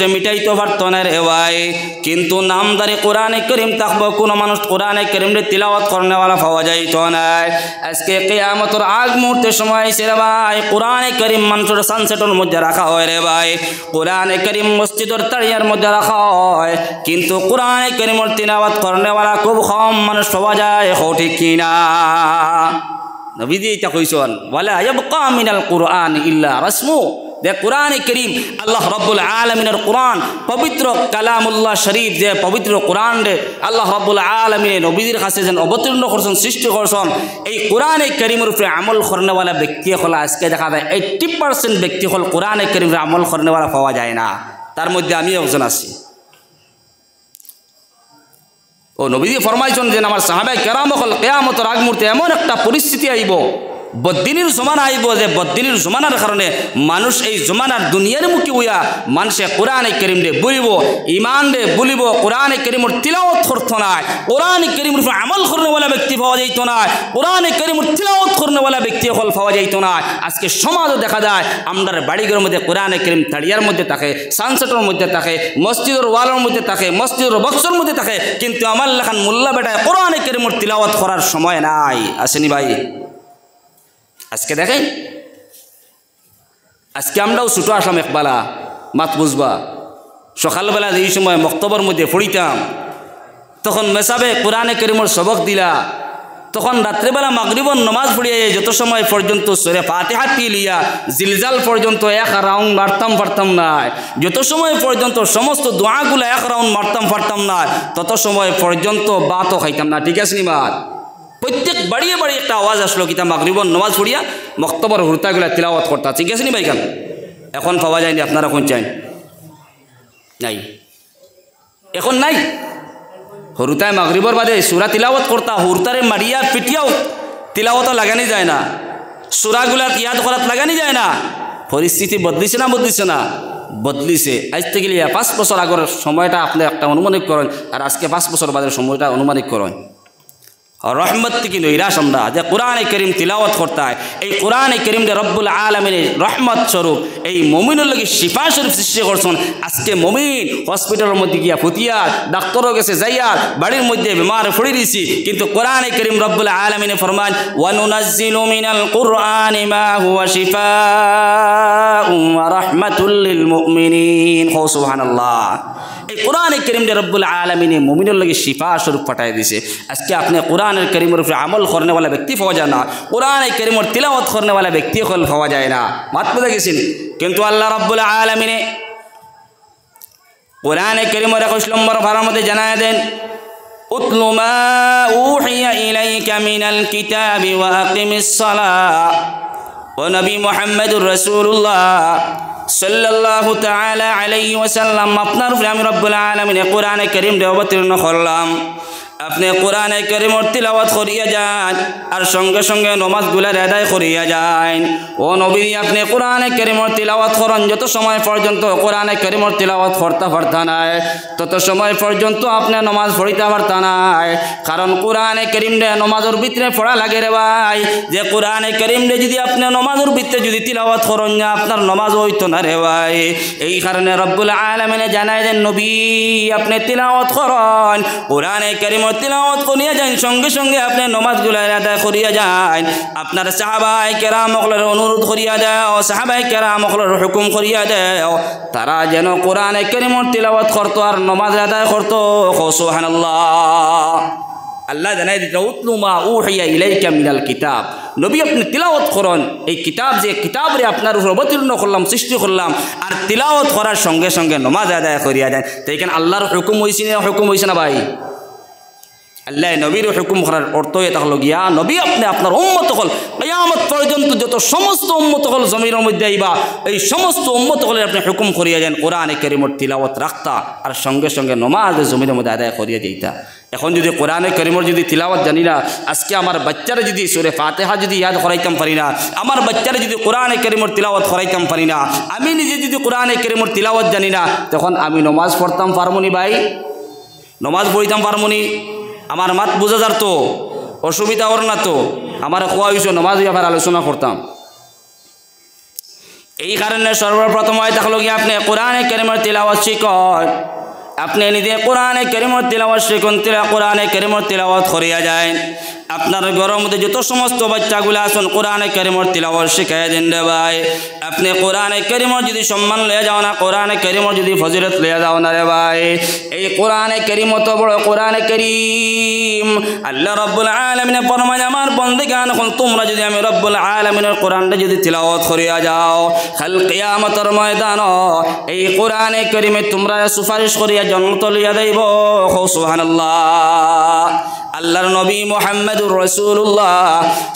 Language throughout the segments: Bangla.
মিটাইতে পারত না রে ভাই। কিন্তু নামদারি কোরআনে করিম থাকবো, কোনো মানুষ কোরআনে করিমরে তিলাওয়াত করনেওয়ালা পাওয়া যাইত না। আজকে কিয়ামতের আগ মুহূর্তে সময় আইছে রে ভাই, কোরআনে করিম মানুষের সানসেটের মধ্যে রাখা হয় রে ভাই, কোরআনে করিম মসজিদের তারিয়ার মধ্যে রাখা হয়, কিন্তু কোরআনে করিমের তিলাওয়াত করনেওয়ালা খুব কম মানুষ পাওয়া যায়। ঠিক কিনা? নবীজি এটা কইছেন, ওয়ালা ইয়াবকা মিনাল কুরআন ইল্লা রাসমু। যে কোরআনে করিম আল্লাহ রব্বুল আলমিনের কোরআন পবিত্র কালামুল্লাহ শরীফ, যে পবিত্র কোরআন রে আল্লাহ রব্বুল আলমিনে নবীদের কাছে যেন অবতীর্ণ করছেন, সৃষ্টি করছেন, এই কোরআনে করিমের উপরে আমল করনেওয়ালা ব্যক্তি হল আজকে দেখা যায় 80% ব্যক্তি হল কোরআনে করিমের আমল করনেওয়ালা পাওয়া যায় না। তার মধ্যে আমি একজন আছি। ও নবীজি ফরমাইছেন যে আমার সাহাবায়ে কেরাম হল কিয়ামতের আগ মুহূর্তে এমন একটা পরিস্থিতি আইব, বদ্দিনীর জমানা আইব, যে বদ্দিনীর জমানার কারণে মানুষ এই জমানার দুনিয়ার মুখী হইয়া মানুষে কোরআনে করিম রে বলিব, ইমান রে বলিব, কোরআনে করিমের তিলাওয়াত করত না, কোরআনে করিমের উপর আমল করনেওয়ালা ব্যক্তি পাওয়া যাইত না, কোরআনে করিমের তিলাওয়াত করনেওয়ালা ব্যক্তি হল পাওয়া যাইত না। আজকে সমাজও দেখা যায় আমরা বাড়িঘরের মধ্যে কোরআনে করিম তাড়িয়ার মধ্যে থাকে, সানসেটের মধ্যে থাকে, মসজিদের ওয়ালের মধ্যে থাকে, মসজিদের বক্সের মধ্যে থাকে, কিন্তু আমার লেখান মোল্লা বেটায় কোরআনে করিমের তিলাওয়াত করার সময় নাই। আসেনি ভাই? আজকে দেখেন, আজকে আমরাও ছুটো আসলাম একবেলা মাত বুঝবা, সকালবেলা এই সময় মক্তবর মধ্যে পড়িতাম, তখন মেসাবে কোরআনে করিমের সবক দিলা, তখন রাত্রেবেলা মাগরিবর নমাজ পড়িয়ে যত সময় পর্যন্ত সূরা ফাতিহা লিয়া জিলজাল পর্যন্ত এক রাউন্ড মারতাম পারতাম না, যত সময় পর্যন্ত সমস্ত দোয়াগুলো এক রাউন্ড মারতাম পারতাম না, তত সময় পর্যন্ত বাতও খাইতাম না। ঠিক আছে নি বাত? প্রত্যেক বাড়িয়ে বাড়িয়ে একটা আওয়াজ আসলো, কিতা মাগরিবর নমাজ পড়িয়া মক্তবর হুরতাগুলা তিলাওয়াত করতা। ঠিক আছে নি ভাই? কেন এখন পাওয়া যায়নি? আপনারা কোন চান? নাই, এখন নাই। হুরতায় মাগরিবর বাদে সূরা তিলাওয়াত করতা, হুরতারে মারিয়া পিটিয়াও তিলাওয়াত লাগানি যায় না, সূরাগুলা ইয়াদ করাত লাগানি যায় না। পরিস্থিতি বদলিছে না? বদলিছে না? বদলিছে। আজ থেকে 5 বছর আগের সময়টা আপনি একটা অনুমানিক করেন, আর আজকে 5 বছর বাদের সময়টা অনুমানিক করেন। রহমত থেকে নৈরাশ আমরা যে কোরআনে করিম তিলাওয়াত করতে হয়, এই কোরআনে করিম যে রব্বুল আলমিনের রহমত স্বরূপ এই মমিনের লগে শিফা স্বরূপ সৃষ্টি করছেন। আজকে মমিন হসপিটালের মধ্যে গিয়া ফুতিয়ার, ডাক্তারও গেছে যাইয়ার, বাড়ির মধ্যে বিমার পড়ে দিছি, কিন্তু কোরআনে করিম রব্বুল আলমিনে ফরমান ওয়ানুনাজ্জিলু মিনাল কুরআনি মা হুয়া শিফাউন ওয়া রাহমাতুল লিল মুমিনিন। সুবহানাল্লাহ। এই কোরআনে করিম যে রব্বুল আলমিনে মুমিনের লগে শিফা স্বরূপ পাঠাই দিছে। আজকে আপনি কোরআনের করিমের উপরে আমল করনেওয়ালা ব্যক্তি পাওয়া যায় না, কোরআনে করিমের তিলাওয়াত করনেওয়ালা ব্যক্তি হল পাওয়া যায় না। মাত বুঝে গেছেন? কিন্তু আল্লাহ রব্বুল আলমিনে কোরআনে করিমের 21 নম্বর পারার মধ্যে জানায় দেন, উতলু মা উহিয়া ইলাইকা মিনাল কিতাবি ওয়া আকিমিস সালাহ। ও নবী মুহাম্মদুর রাসূলুল্লাহ সাল্লাল্লাহু তাআলা আলাইহি ওয়াসাল্লাম, আপনার উপরে আমি রব্বুল আলামিন কোরআনে কারীম অবতীর্ণ করলাম, আপনি কোরআনে কারীমের তিলাওয়াত করিয়া যান আর সঙ্গে সঙ্গে নামাজগুলার আদায় করিয়া যান। ও নবী, আপনি কোরআনে কারীমের তিলাওয়াত করেন, যত সময় পর্যন্ত কোরআনে কারীমের তিলাওয়াত করতে পারতা নাই তত সময় পর্যন্ত আপনি নামাজ পড়িতে পারতা নাই। কারণ কোরআনে কারীম রে নামাজের ভিতরে পড়া লাগে রে ভাই, যে কোরআনে কারীম রে যদি আপনি নামাজের ভিতরে যদি তিলাওয়াত করেন না, আপনার নামাজ হইতো না রে ভাই। এই কারণে রব্বুল আলামিনে জানায় দেন, নবী আপনি তিলাওয়াত করেন, কোরআনে কারীম তিলাওয়াত করিয়া যান, সঙ্গে সঙ্গে আপনি নামাজগুলো আদায় করিয়া যান। আপনার সাহাবায়ে কেরাম সকলের অনুরোধ করিয়া দাও, সাহাবায়ে কেরাম সকলের হুকুম করিয়া দাও, তারা যেন কোরআনে কারীমের তিলাওয়াত করতো আর নামাজ আদায় করতো। সুবহানাল্লাহ। আল্লাহ জানাই দিতে, উতলু মা উহিয়া ইলাইকা মিনাল কিতাব। নবী আপনি তিলাওয়াত করেন, এই কিতাব যে কিতাব রে আপনার উপর অবতীর্ণ করলাম, সৃষ্টি করলাম, আর তিলাওয়াত করার সঙ্গে সঙ্গে নামাজ আদায় করিয়া যায়। তো এখানে আল্লাহর হুকুম হয়েছে না? হুকুম হয়েছে না ভাই? আল্লাহ নবীর হুকুম করার অর্থ এটা হলো গিয়া, নবী আপনি আপনার উম্মত হল কিয়ামত পর্যন্ত যত সমস্ত উম্মত হল জমিনের মধ্যে আইবা, এই সমস্ত উম্মত হলে আপনি হুকুম করিয়া যান কোরআনে কারীমের তিলাওয়াত রাখতা আর সঙ্গে সঙ্গে নামাজ জমিনের মধ্যে আদায় করিয়া দিতা। এখন যদি কোরআনে কারীমের যদি তিলাওয়াত জানি না, আজকে আমার বাচ্চারা যদি সূরা ফাতিহা যদি ইয়াদ করাইতাম পারি না, আমার বাচ্চারা যদি কোরআনে কারীমের তিলাওয়াত করাইতাম পারি না, আমি নিজে যদি কোরআনে কারীমের তিলাওয়াত জানি না, তখন আমি নামাজ পড়তাম পারমুনি ভাই? নামাজ পড়িতাম পারমুনি? আমার মাত বোঝা যার তো অসুবিধা ওর না তো? আমার কোয়া হয়েছে নামাজ ব্যাপারে আলোচনা করতাম। এই কারণে সর্বপ্রথম হয় থাকলো কি আপনি কোরআনে কারিমের তিলাওয়াত শিখুন। আপনি নিজে কোরআনে কারিমের তিলাওয়াত শিখুন, কোরআনে কারিমের তিলাওয়াত করিয়া যায়। আপনার ঘরের মধ্যে যত সমস্ত বাচ্চাগুলো আছেন কোরআনে কারিমের তিলাওয়াত শিখাইয়া দিন রে ভাই। আপনি কোরআনে কারিমের যদি সম্মান লইয়া যাও না, কোরআনে কারিমের যদি ফজিলত লইয়া যাও না রে ভাই, এই কোরআনে কারিম তো বড় কোরআনে কারিম আল্লাহ রাব্বুল আলামিন ফরমায় আমার বান্দাগান হল তোমরা যদি আমি রাব্বুল আলামিনের কোরআনটা যদি তিলাওয়াত করিয়া যাও কাল কিয়ামতের ময়দান এই কোরআনে কারিমে তোমরা সুপারিশ করিয়া জান্নাত লইয়া যাইব। সুবহানাল্লাহ। আল্লাহর নবী মুহাম্মদুর রাসূলুল্লাহ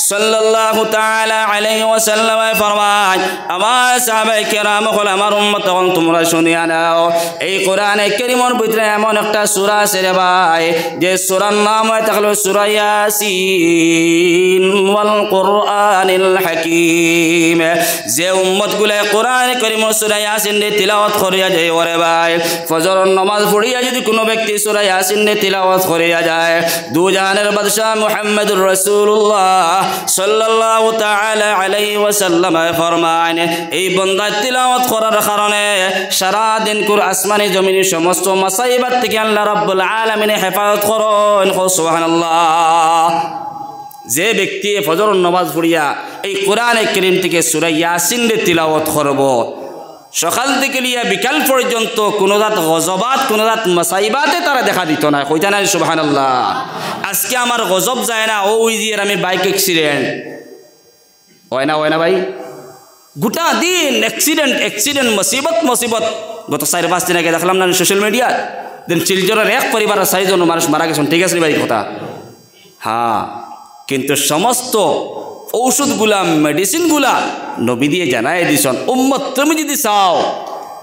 সাল্লাল্লাহু তাআলা আলাইহি ওয়াসাল্লাম ফরমায় আমার সাহাবায়ে কেরাম হল আমার উম্মত হল তোমরা শুনিয়া নাও এই কোরআনে কারীমের ভিতরে এমন একটা সূরা আছে রে ভাই যে সূরার নাম হয় তাহলে সূরা ইয়াসিন ওয়াল কুরআনিল হাকীম। যে উম্মতগুলো কোরআনে কারীমের সূরা ইয়াসিন রে তিলাওয়াত করিয়া যায় ওরে ভাই, ফজরের নামাজ পড়িয়া যদি কোনো ব্যক্তি সূরা ইয়াসিন রে তিলাওয়াত করিয়া যায় জাহানের বাদশাহ মুহাম্মদুর রাসূলুল্লাহ সাল্লাল্লাহু তাআলা আলাইহি ওয়াসাল্লাম ফরমান এই বান্দা তিলাওয়াত করার কারণে সারা দিন কুর আসমানি জমিনের সমস্ত মাসাইবাত থেকে আল্লাহ রাব্বুল আলামিন হেফাজত করেন। সুবহানাল্লাহ। যে ব্যক্তি ফজরের নামাজ পড়িয়া এই কোরআনে কারীম থেকে সূরা ইয়াসিন রে তিলাওয়াত করব সকাল থেকে লিয়া বিকাল পর্যন্ত কোনো রাত গজবাত কোনো রাত মাসাইবাতে তারা দেখা দিত না। কইতা নাই সুবহানাল্লাহ। আজকে আমার গজব যায় না ওই যে আমি বাইক অ্যাক্সিডেন্ট হয় না ভাই, গোটা দিন অ্যাক্সিডেন্ট মুসিবত। গত 4-5 দিন আগে দেখলাম না সোশ্যাল মিডিয়া দেন শিলচরের এক পরিবারের 4 জন মানুষ মারা গেছেন। ঠিক আছে ভাই কথা, হ্যাঁ, কিন্তু সমস্ত ঔষধগুলা মেডিসিনগুলা নবী দিয়ে জানাই দিছেন উম্মত তুমি যদি চাও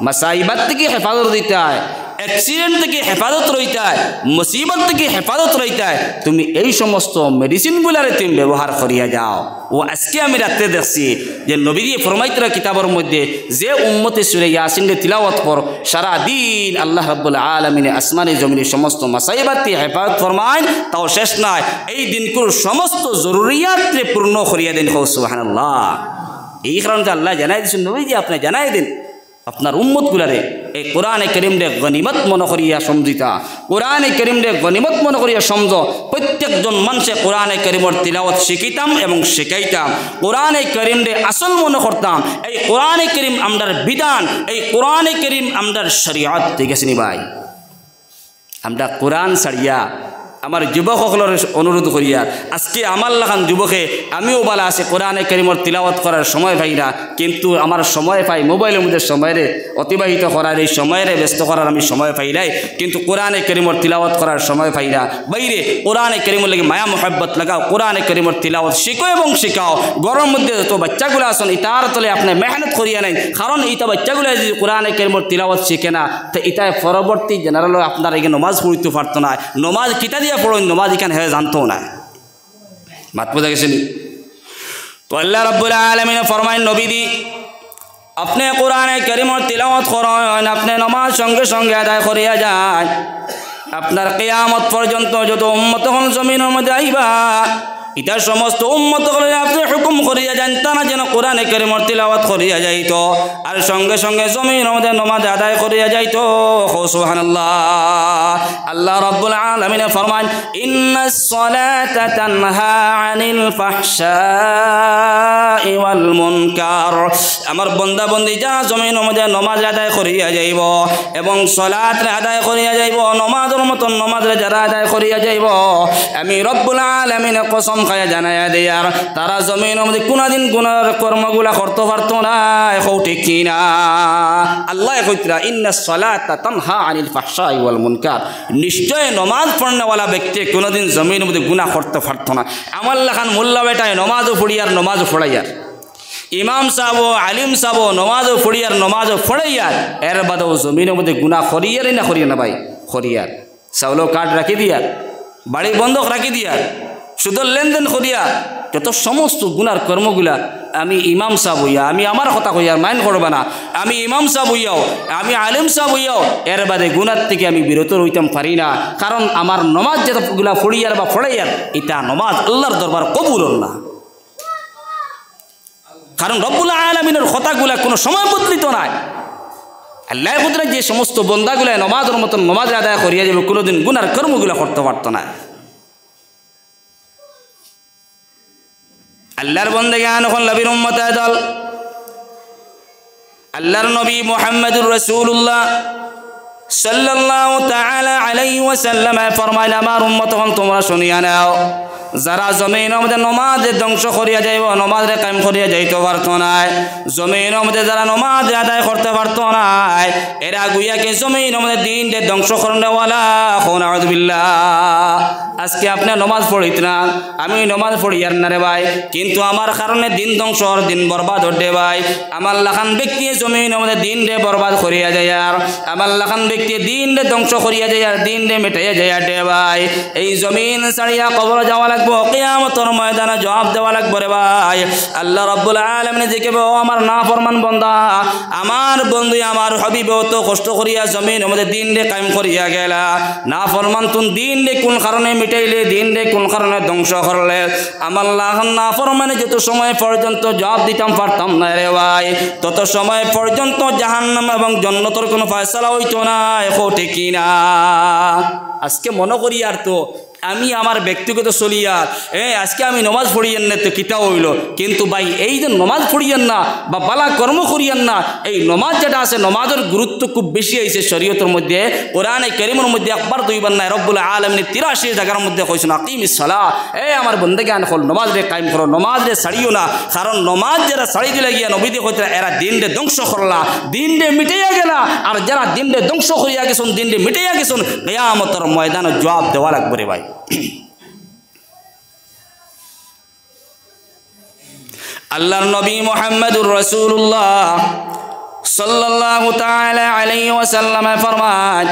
মাসাইবাত থেকে হেফাজত দিতে হয়, অ্যাক্সিডেন্ট থেকে হেফাজত রইতে হয়, মুসিবত থেকে হেফাজত রইতে হয়, তুমি এই সমস্ত মেডিসিনগুলারে তুমি ব্যবহার করিয়া যাও। ও আজকে আমি রাত্রে দেখছি যে নবী দিয়ে ফরমাইতরা কিতাবের মধ্যে যে উম্মতে সূরা ইয়াসিন রে তিলাওয়াত কর সারা দিন আল্লাহ রাব্বুল আলামিন আসমানে জমিনে সমস্ত মাসাইবাত থেকে হেফাজত ফরমায়, তাও শেষ নয় এই দিনগুলোর সমস্ত জরুরিয়াতরে পূর্ণ করিয়া দেন। সুবহানাল্লাহ। এই কারণে আল্লাহ জানাই দিচ্ছেন নবী যে আপনি জানাই দিন আপনার উম্মতগুলারে এই কোরআনে কারীম রে গনিমত মনে করিয়া সমঝিতা, কোরআনে কারীম রে গনিমত মনে করিয়া সমঝ। প্রত্যেকজন মানুষে কোরআনে কারীমের তিলাওয়াত শিখিতাম এবং শিখাইতাম, কোরআনে কারীম রে আসল মনে করতাম। এই কোরআনে কারীম আমরার বিধান, এই কোরআনে কারীম আমরার শরীয়ত। ঠিক আছে নি ভাই? আমরা কোরআন ছাড়িয়া আমার যুবকসকলের অনুরোধ করিয়া আজকে আমার লাগান যুবকে আমিও বলা আছে কোরআনে কারীমের তিলাওয়াত করার সময় পাই না, কিন্তু আমার সময় পাই মোবাইলের মধ্যে সময়ের অতিবাহিত করার এই সময়ের ব্যস্ত করার আমি সময় পাই নাই, কিন্তু কোরআনে কারীমের তিলাওয়াত করার সময় পাই না। বাইরে কোরআনে কারীমের লাগে মায়া মোহাব্বত লাগাও, কোরআনে কারীমের তিলাওয়াত শিখো এবং শিখাও। ঘরের মধ্যে যত বাচ্চাগুলো আছেন ইটার তলে আপনি মেহনত করিয়া নেন, কারণ ইটা বাচ্চাগুলো যদি কোরআনে কারীমের তিলাওয়াত শিখে না তো ইটায় পরবর্তী জেনারেল আপনার এখানে নমাজ পড়তে পারতো না। নমাজ কিতা দিয়া পড়ুন নমাজ এখানে হয়ে জানতো না। মাত বোঝা গেছেন? তো আল্লাহ রাব্বুল আলামিন ফরমায় নবী দি আপনি কোরআনে কারীমের তিলাওয়াত করেন, আপনি নমাজ সঙ্গে সঙ্গে আদায় করিয়া যান। আপনার কিয়ামত পর্যন্ত যত উম্মত হল জমিনের মধ্যে আইবা ইটা সমস্ত উম্মত হলে আপনি হুকুম করিয়া যান তারা যেন কোরআনে কারীমের তিলাওয়াত করিয়া যাইত আর সঙ্গে সঙ্গে জমিনের মধ্যে নামাজ আদায় করিয়া যাইত। সুবহানাল্লাহ। আল্লাহ রাব্বুল আলামিন ফরমান ইন্নাস সালাতা তানহা আনিল ফাহশাই ওয়াল মুনকার। আমার বান্দা বান্দি যারা জমিনের মধ্যে নামাজ আদায় করিয়া যাইব এবং সালাত আদায় করিয়া যাইব, নামাজের মতন নামাজ যারা আদায় করিয়া যাইব, আমি রব্বুল আলামিন কসম খায়া জানায়া দেয়ার তারা জমিনের মধ্যে কোনদিন গুনার কর্মগুলা করতে পারতো না। ঠিক কিনা? আল্লাহ কইতরা ইন্নাস সালাতা তানহা আনিল ফাহশাই ওয়াল মুনকার, নিশ্চয় নমাজ পড়নেওয়ালা ব্যক্তি কোনদিন জমিনের মধ্যে গুনাহ করতে পারতো না। আমার লাখান মোল্লা বেটায় নমাজও পড়িয়ার নমাজও পড়াইয়ার, ইমাম সাহেব আলিম সাহেব নমাজও পড়িয়ার নমাজও পড়াইয়ার, এর বাদেও জমিনের মধ্যে গুনাহ করিয়ারই না করিয়া না ভাই? করিয়ার। চাউলো কার্ড রাখি দিয়ার, বাড়ি বন্ধক রাখি দিয়ার, সুদের লেনদেন করিয়া যত সমস্ত গুনার কর্মগুলা আমি ইমাম সাহেব হইয়া, আমি আমার কথা কইয়া মাইন্ড করবা না, আমি ইমাম সাহেব হইয়াও আমি আলিম সাহেব হইয়াও এর বাদে গুনার থেকে আমি বিরত রইতাম পারি না। কারণ আমার নমাজ যেগুলা পড়িয়ার বা পড়াইয়ার এটা নমাজ আল্লাহর দরবার কবুল না। কারণ রব্বুল আলামিনের কথাগুলা কোনো সময় বদলিত নাই। আল্লাহ কুদরত যে সমস্ত বন্দাগুলা নমাজের মতন নমাজ আদায় করিয়া যাবে, কোনোদিন গুনার কর্মগুলা করতে পারতো না। আল্লাহর বন্দেগান এখন নবীর উম্মত দল, আল্লাহর নবী মুহাম্মদুর রাসূলুল্লাহ সাল্লাল্লাহু তাআলা আলাইহি ওয়াসাল্লাম ফরমাইল, আমার উম্মত হন তোমরা শুনিয়া নাও, যারা জমিনের মধ্যে নমাজে ধ্বংস করিয়া যাইব, নমাজে কায়েম করিয়া যাইতে পারতো না, জমিনের মধ্যে যারা নমাজ আদায় করতে পারতো না, এরা গুইয়াকে জমিনের মধ্যে দিন দে ধ্বংস করনে ওয়ালা নাউযু বিল্লাহ। আজকে আপনি নমাজ পড়িত না, আমি নমাজ পড়ি আর না রে ভাই, কিন্তু আমার কারণে দিন ধ্বংস দিন বরবাদ হতে ভাই। আমার লাখান ব্যক্তি জমিনের মধ্যে দিন রে বরবাদ করিয়া যায়, আর আমার লাখান ব্যক্তি দিন রে ধ্বংস করিয়া যায়, আর দিন রে মেটাইয়া যায় রে ভাই। এই জমিন ছাড়িয়া কবর যাওয়া লাগবে, কিয়ামতের ময়দানে জবাব দেওয়া লাগবে রে ভাই। আল্লাহ রাব্বুল আলামিন জিজ্ঞাসা, ও আমার নাফরমান বান্দা, আমার বন্ধু আমার হাবিব তো কষ্ট করিয়া জমিনের মধ্যে দিন রে কায়েম করিয়া গেলা, নাফরমান তুমি দিন রে কোন কারণে মিটাইলে, দিন রে কোন কারণে ধ্বংস করলে? আমার নাফরমানে যত সময় পর্যন্ত জবাব দিতাম পারতাম না রে ভাই, তত সময় পর্যন্ত জাহান্নাম এবং জান্নাতের কোনো ফয়সালা হইতো না। এখন ঠিক না? আজকে মনে করি আর তো আমি আমার ব্যক্তিগত চলিয়া আজকে আমি নমাজ পড়িয়েন না তো কিতা হইল, কিন্তু ভাই এই যে নমাজ পড়িয়েন না বা বালা কর্ম করিয়েন না, এই নমাজ যেটা আছে নমাজের গুরুত্ব খুব বেশি হয়েছে শরীয়তের মধ্যে। কোরআনে কারীমের মধ্যে একবার দুইবার নাই, রব্বুল আলামিন 83 জায়গার মধ্যে কইছেন আকিমিস সালাহ, আমার বন্দেগান হল নমাজ রে কায়েম করো, নমাজ রে ছাড়িও না। কারণ নমাজ যারা ছাড়ি দিলে গিয়া নবীদি কইতে এরা দিন রে ধ্বংস করলা, দিন রে মিটাইয়া গেলা, আর যারা দিন রে ধ্বংস করিয়া গেছেন, দিন রে মিটাইয়া গেছেন, কিয়ামতের ময়দানে জবাব দেওয়া লাগবে রে ভাই। আল্লাহর নবী মুহাম্মদুর রাসূলুল্লাহ সাল্লাল্লাহু তাআলা আলাইহি ওয়াসাল্লাম ফরমান,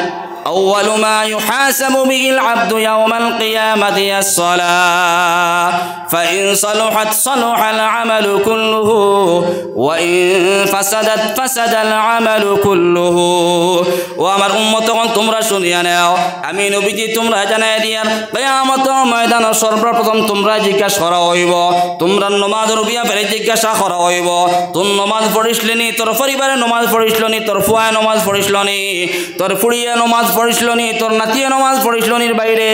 أول ما يحاسب به العبد يوم القيامة الصلاة فإن صلحت صلح العمل كله وإن فسدت فسد العمل كله। وأمر أمتكم তোমরা শুনিয়া নাও, আমি নবীজি তোমরা জানাই দিয়ার কিয়ামতের ময়দানে সর্বপ্রথম তোমরা জিজ্ঞাসা করা হইব, তোমরা নমাজের ব্যাপারে জিজ্ঞাসা করা হইব, তোর নমাজ পড়িসলেনি, তোর পরিবারে নমাজ পড়িসলনি, তোর ফুয়ায় নমাজ পড়িসলনি, তোর ফুড়িয়ে নমাজ পড়িসলনি, তোর নাতিয়ে নমাজ পড়িসলনির বাইরে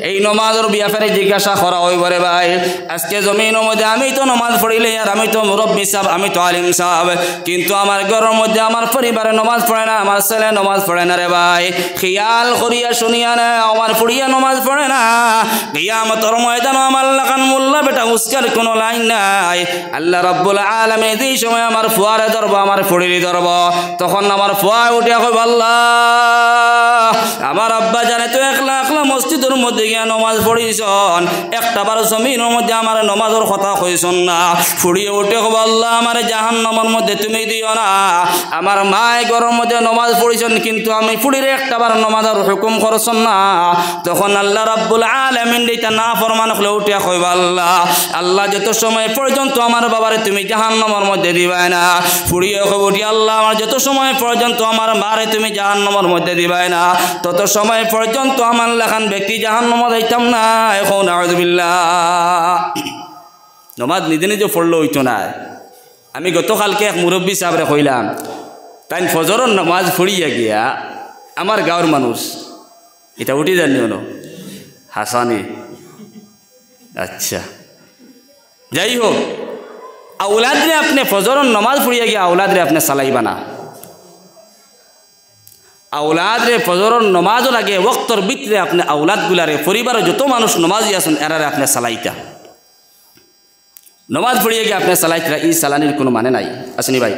এই নমাজের ব্যাপারে জিজ্ঞাসা করা হইব রে ভাই। আজকে জমিনের মধ্যে আমি তো নমাজ পড়িলে আর আমি তো মুরব্বী সাহেব, আমি তো আলিম সাহেব, কিন্তু আমার ঘরের মধ্যে আমার পরিবারে নমাজ পড়ে না, আমার ছেলে নমাজ পড়ে না রে ভাই। খেয়াল করিয়া শুনিয়া না, আমার ফুড়িয়া নমাজ পড়ে না, কিয়ামতের ময়দানে আমার লাগান মোল্লা বেটা উস্কার কোনো লাইন নাই। আল্লাহ রাব্বুল আলামিন যেই সময় আমার ফুয়ারে ধরব, আমার ফুড়িরে ধরব, তখন আমার ফুয়া উঠিয়া কইব, আল্লাহ আমার আব্বা জানে তো একলা একলা মসজিদের মধ্যে গিয়া নমাজ পড়িছন, একটা বার জমিনের মধ্যে আমার নমাজের কথা কইছন না। ফুড়িয়ে উঠে কইব, আল্লাহ আমার জাহান্নামের মধ্যে তুমি দিও না। আমার মায় ঘরের মধ্যে নমাজ পড়িছন, কিন্তু আমি ফুড়িরে একটা বার নমাজের হুকুম করছন না। তখন আল্লাহ রাব্বুল আলামিন এইটা না ফরমান হলে উঠিয়া কইব, আল্লাহ আল্লাহ যত সময় পর্যন্ত আমার বাবারে তুমি জাহান্নামের মধ্যে দিবাই না। ফুড়িয়ে কইব, আল্লাহ আমার যত সময় পর্যন্ত আমার মারে তুমি জাহান্নামের মধ্যে দিবাই না, তত সময় পর্যন্ত আমার লেখান ব্যক্তি জাহান্নামে যাইতাম না। এখন নাউযু বিল্লাহ। নমাজ নিজে নিজে পড়লে হইতো না। আমি গতকালকে এক মুরব্বী সাহেবরে কইলাম, তাই ফজরের নামাজ পড়িয়া গিয়া আমার গাঁৱৰ মানুষ এটা উঠি জানি হলো হাসানি, আচ্ছা যাই হোক, আউলাদরে আপনি ফজরের নামাজ পড়িয়া গিয়া আউলাদরে আপনি চালাইবা না। আউলাদরে ফজরের নমাজের আগে ওয়াক্তর ভিতরে আপনি আউলাদগুলারে পরিবারের যত মানুষ নমাজি আছেন এরারে আপনি চালাইতা। নমাজ পড়িয়ে গিয়ে আপনি চালাইতা, ই চালানির কোনো মানে নাই। আসেনি ভাই,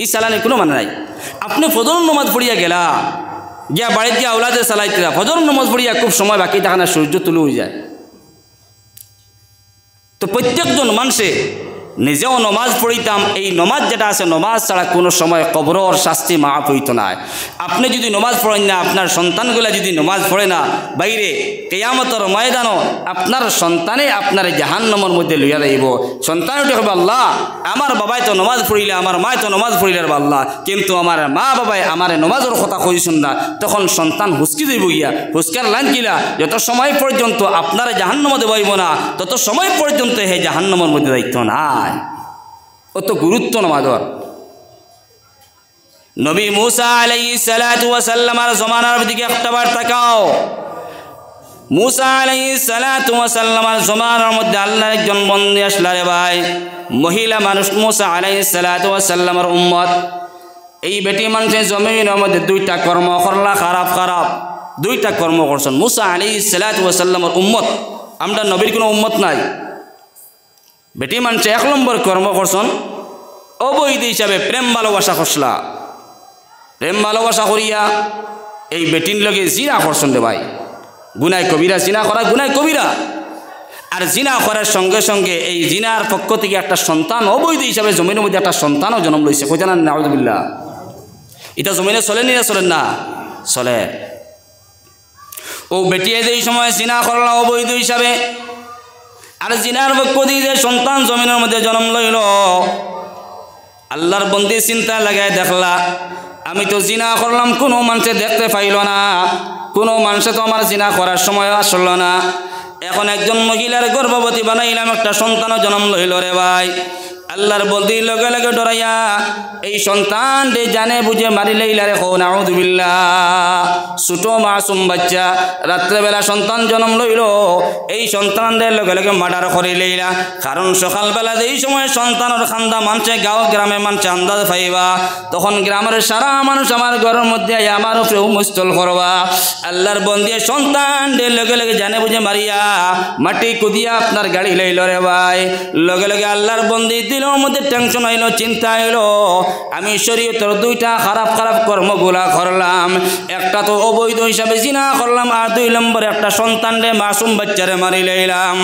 ই চালানির কোনো মানে নাই। আপনি ফজরের নমাজ পড়িয়া গেলা, গিয়া বাড়িতে গিয়ে আউলাদে চালাইতা, ফজরের নমাজ পড়িয়া খুব সময় বাকি থাকে না, সূর্য তুলে হয়ে যায়। তো প্রত্যেকজন মানুষে নিজেও নমাজ পড়িতাম, এই নমাজ যেটা আছে নমাজ ছাড়া কোনো সময় কবরের শাস্তি মাফ হইতো না। আপনি যদি নমাজ পড়েন না, আপনার সন্তানগুলা যদি নমাজ পড়ে না, বাইরে কিয়ামতের ময়দানও আপনার সন্তানে আপনার জাহান্নামের মধ্যে লইয়া যাইব। সন্তান উঠে হবে, আল্লাহ আমার বাবাই তো নমাজ পড়িলে, আমার মায় তো নমাজ পড়িলে আল্লাহ, কিন্তু আমার মা বাবাই আমার নমাজের কথা কইছেন না। তখন সন্তান হুসকি যাইব গিয়া, হুসকার লাইন কিলা, যত সময় পর্যন্ত আপনার জাহান্নামে দেবাইব না, তত সময় পর্যন্ত হে জাহান্নামের মধ্যে যাইত না। অত গুরুত্ব নমা দেওয়ার। নবী মুসা আলাইহিস সালাতু ওয়াস সালামের জমানার দিকে একটাবার তাকাও। মুসা আলাইহিস সালাতু ওয়াস সালামের জমানার মধ্যে আল্লাহর একজন বন্দী আসলা রে ভাই, মহিলা মানুষ, মুসা আলাইহিস সালাতু ওয়াস সালামের উম্মত। এই বেটি মানুষের জমিনের মধ্যে দুইটা কর্ম করলা, খারাপ খারাপ দুইটা কর্ম করছেন। মুসা আলাইহিস সালাতু ওয়াস সালামের উম্মত, আমরা নবীর কোনো উম্মত নাই। বেটি মানুষ 1 নম্বর কর্ম করছেন, অবৈধ হিসাবে প্রেম ভালোবাসা করছলা। প্রেম ভালোবাসা করিয়া এই বেটির লগে জিনা করছেন রে ভাই। গুনায় কবিরা, জিনা করা গুনায় কবিরা। আর জিনা করার সঙ্গে সঙ্গে এই জিনার পক্ষ থেকে একটা সন্তান অবৈধ হিসাবে জমিনের মধ্যে একটা সন্তানও জন্ম লইছে। কই জানেন? নাউযুবিল্লাহ। এটা জমিনে চলেন না চলেন না? চলে। ও বেটিয়ে যে সময় জিনা করলা অবৈধ হিসাবে, আর জিনার পক্ষ দিয়ে যে সন্তান জমিনের মধ্যে জন্ম লইল, আল্লাহর বন্দী চিন্তা লাগায় দেখলা, আমি তো জিনা করলাম, কোনো মানুষে দেখতে পাইল না, কোনো মানুষে তো আমার জিনা করার সময় আসলো না। এখন একজন মহিলার গর্ভবতী বানাইলাম, একটা সন্তানও জন্ম লইল রে ভাই। আল্লাহর বন্দী লগে লগে ডরাইয়া এই সন্তান রে জানে বুঝে মারি লইলা রে। হো নাউযুবিল্লাহ। ছোট মাসুম বাচ্চা, রাত্রেবেলা সন্তান জন্ম লইল, এই সন্তানদের লগে লগে মার্ডার করে লইলা। কারণ সকালবেলা যেই সময় সন্তানের খান্দা মানুষে গাঁও গ্রামে মানুষে আন্দাজ পাইবা, তখন গ্রামের সারা মানুষ আমার ঘরের মধ্যে আমার উপরে মুস্তল করবা। আল্লাহর বন্দী সন্তানদের লগে লগে জানে বুঝে মারিয়া মাটি কুদিয়া আপনার গাড়ি লইল রে ভাই। লগে লগে আল্লাহর বন্দী দিলের মধ্যে টেনশন হইল, চিন্তা হইল, আমি শরীয়তের দুইটা খারাপ খারাপ কর্মগুলা করলাম। একটা তো অবৈধ হিসাবে জিনা করলাম, আর 2 নম্বরে একটা সন্তানরে মাসুম বাচ্চারে মারি লইলাম।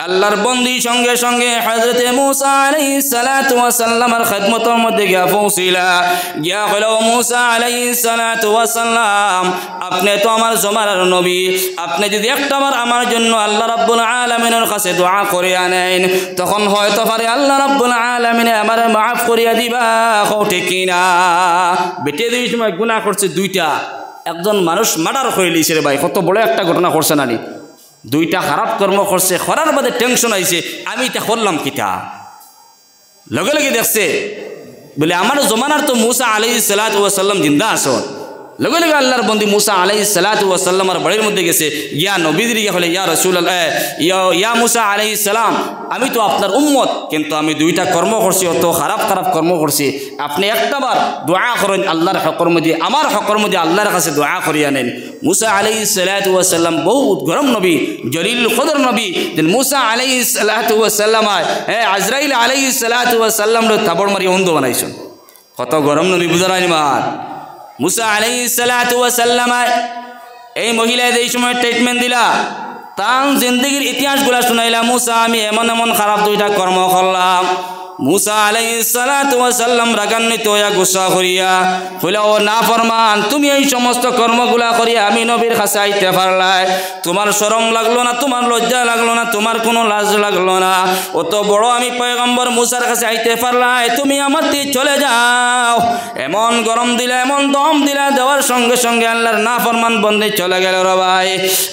আল্লাহর বন্দী সঙ্গে সঙ্গে হযরতে মুসা আলাইহিস সালাতু ওয়াস সালামের খিদমতের মধ্যে গিয়া পৌঁছিলা। গিয়া কইল, মুসা আলাইহিস সালাতু ওয়াস সালাম, আপনি তো আমার জমানার নবী, আপনি যদি একটাবার আমার জন্য আল্লাহ রাব্বুল আলামিনের কাছে দোয়া করে আনেন, তখন হয়তো পারে আল্লাহ রাব্বুল আলামিনে আমারে মাফ করিয়া দিবা। ঠিক কিনা? বেটে দুই সময় গুনাহ করছে দুইটা, একজন মানুষ মার্ডার হয়ে লিছে রে ভাই। কত বড় একটা ঘটনা করছে নানি। দুইটা খারাপ কর্ম করছে, করার বাদে টেনশন আইছে, আমি এটা করলাম কিটা। লগে লগে দেখছে বলে আমার জমানার তো মুসা আলাইহিস সালাতু ওয়াস সালাম জিন্দা আছেন। লগে লগে আল্লাহর বন্দী মুসা আলাইহিস সালাতু ওয়াস সালামের বাড়ির মধ্যে গেছে, ইয়া নবীদের ইয়া হলে, ইয়া রাসূলুল্লাহ, ইয়া মুসা আলাইহিস সালাম, আমি তো আপনার উম্মত, কিন্তু আমি দুইটা কর্ম করছি, অত খারাপ খারাপ কর্ম করছি। আপনি একটাবার দোয়া করেন আল্লাহর হকর মধ্যে, আমার হকর মধ্যে আল্লাহর কাছে দোয়া করিয়া নেন। মুসা আলাইহিস সালাতু ওয়াস সালাম বহুত গরম নবী, জলিল কদর নবী। মুসা আলাইহিস সালাতু ওয়াস সালাম আজরাইল আলাইহিস সালাতু ওয়াস সালাম তাবড় মারি অন্ধ বানাইছেন। কত গরম নবী বুঝারানি মার। মুসা আলাইহিস সালাতু ওয়াস সালাম এই মহিলা এই সময় ট্রিটমেন্ট দিলা, তার জিন্দগির ইতিহাসগুলা শুনাইলা। মুসা, আমি এমন এমন খারাপ দুইটা কর্ম করলাম। মুসা আলাইহিস সালাতু ওয়াস সালাম রাগান্বিত হইয়া গুসা করিয়া কইলা, ও নাফরমান, তুমি এই সমস্ত কর্মগুলা করিয়া আমি নবীর কাছে আইতে পারলাই? তোমার শরম লাগলো না? তোমার লজ্জা লাগলো না? তোমার কোনো লাজ লাগলো না? অত বড় আমি পয়গম্বর মুসার কাছে আইতে পারলাই, তুমি আমার দিয়ে চলে যাও। এমন গরম দিলা, এমন দম দিলা, দেওয়ার সঙ্গে সঙ্গে আল্লাহর নাফরমান বন্দী চলে গেল রে ভাই।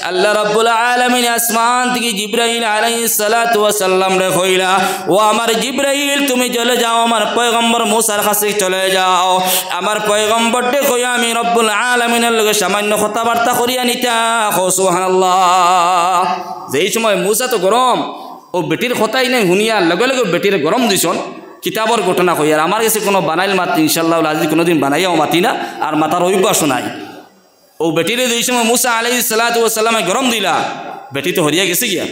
আল্লাহ রাব্বুল আলামিন আসমান থেকে জিবরাইল আলাইহিস সালাতু ওয়াস সালাম রে কইলা, ও আমার জিবরাইল, তুমি চলে যাও, আমার পয়গম্বর মুসার কাছে চলে যাও। আমার পয়গম্বরকে কইয়া আমি রব্বুল আলামিনের লগে সামান্য কথাবার্তা করিয়া নিতা। সুবহানাল্লাহ। যেই সময় মুসা তো গরম, ও বেটির কথাই নাই শুনিয়া লগে লগে বেটির গরম দিছন। কিতাবর ঘটনা কই, আর আমার কাছে কোনো বানাইল মাতি ইনশাআল্লাহ আজি কোনোদিন বানাইয়াও মাতি না, আর মাতার অভ্যাসও নাই। ও বেটিরে যেই সময় মুসা আলাইহিস সালাতু ওয়াস সালামে গরম দিলা, বেটি তো হরিয়া গেছে গিয়া,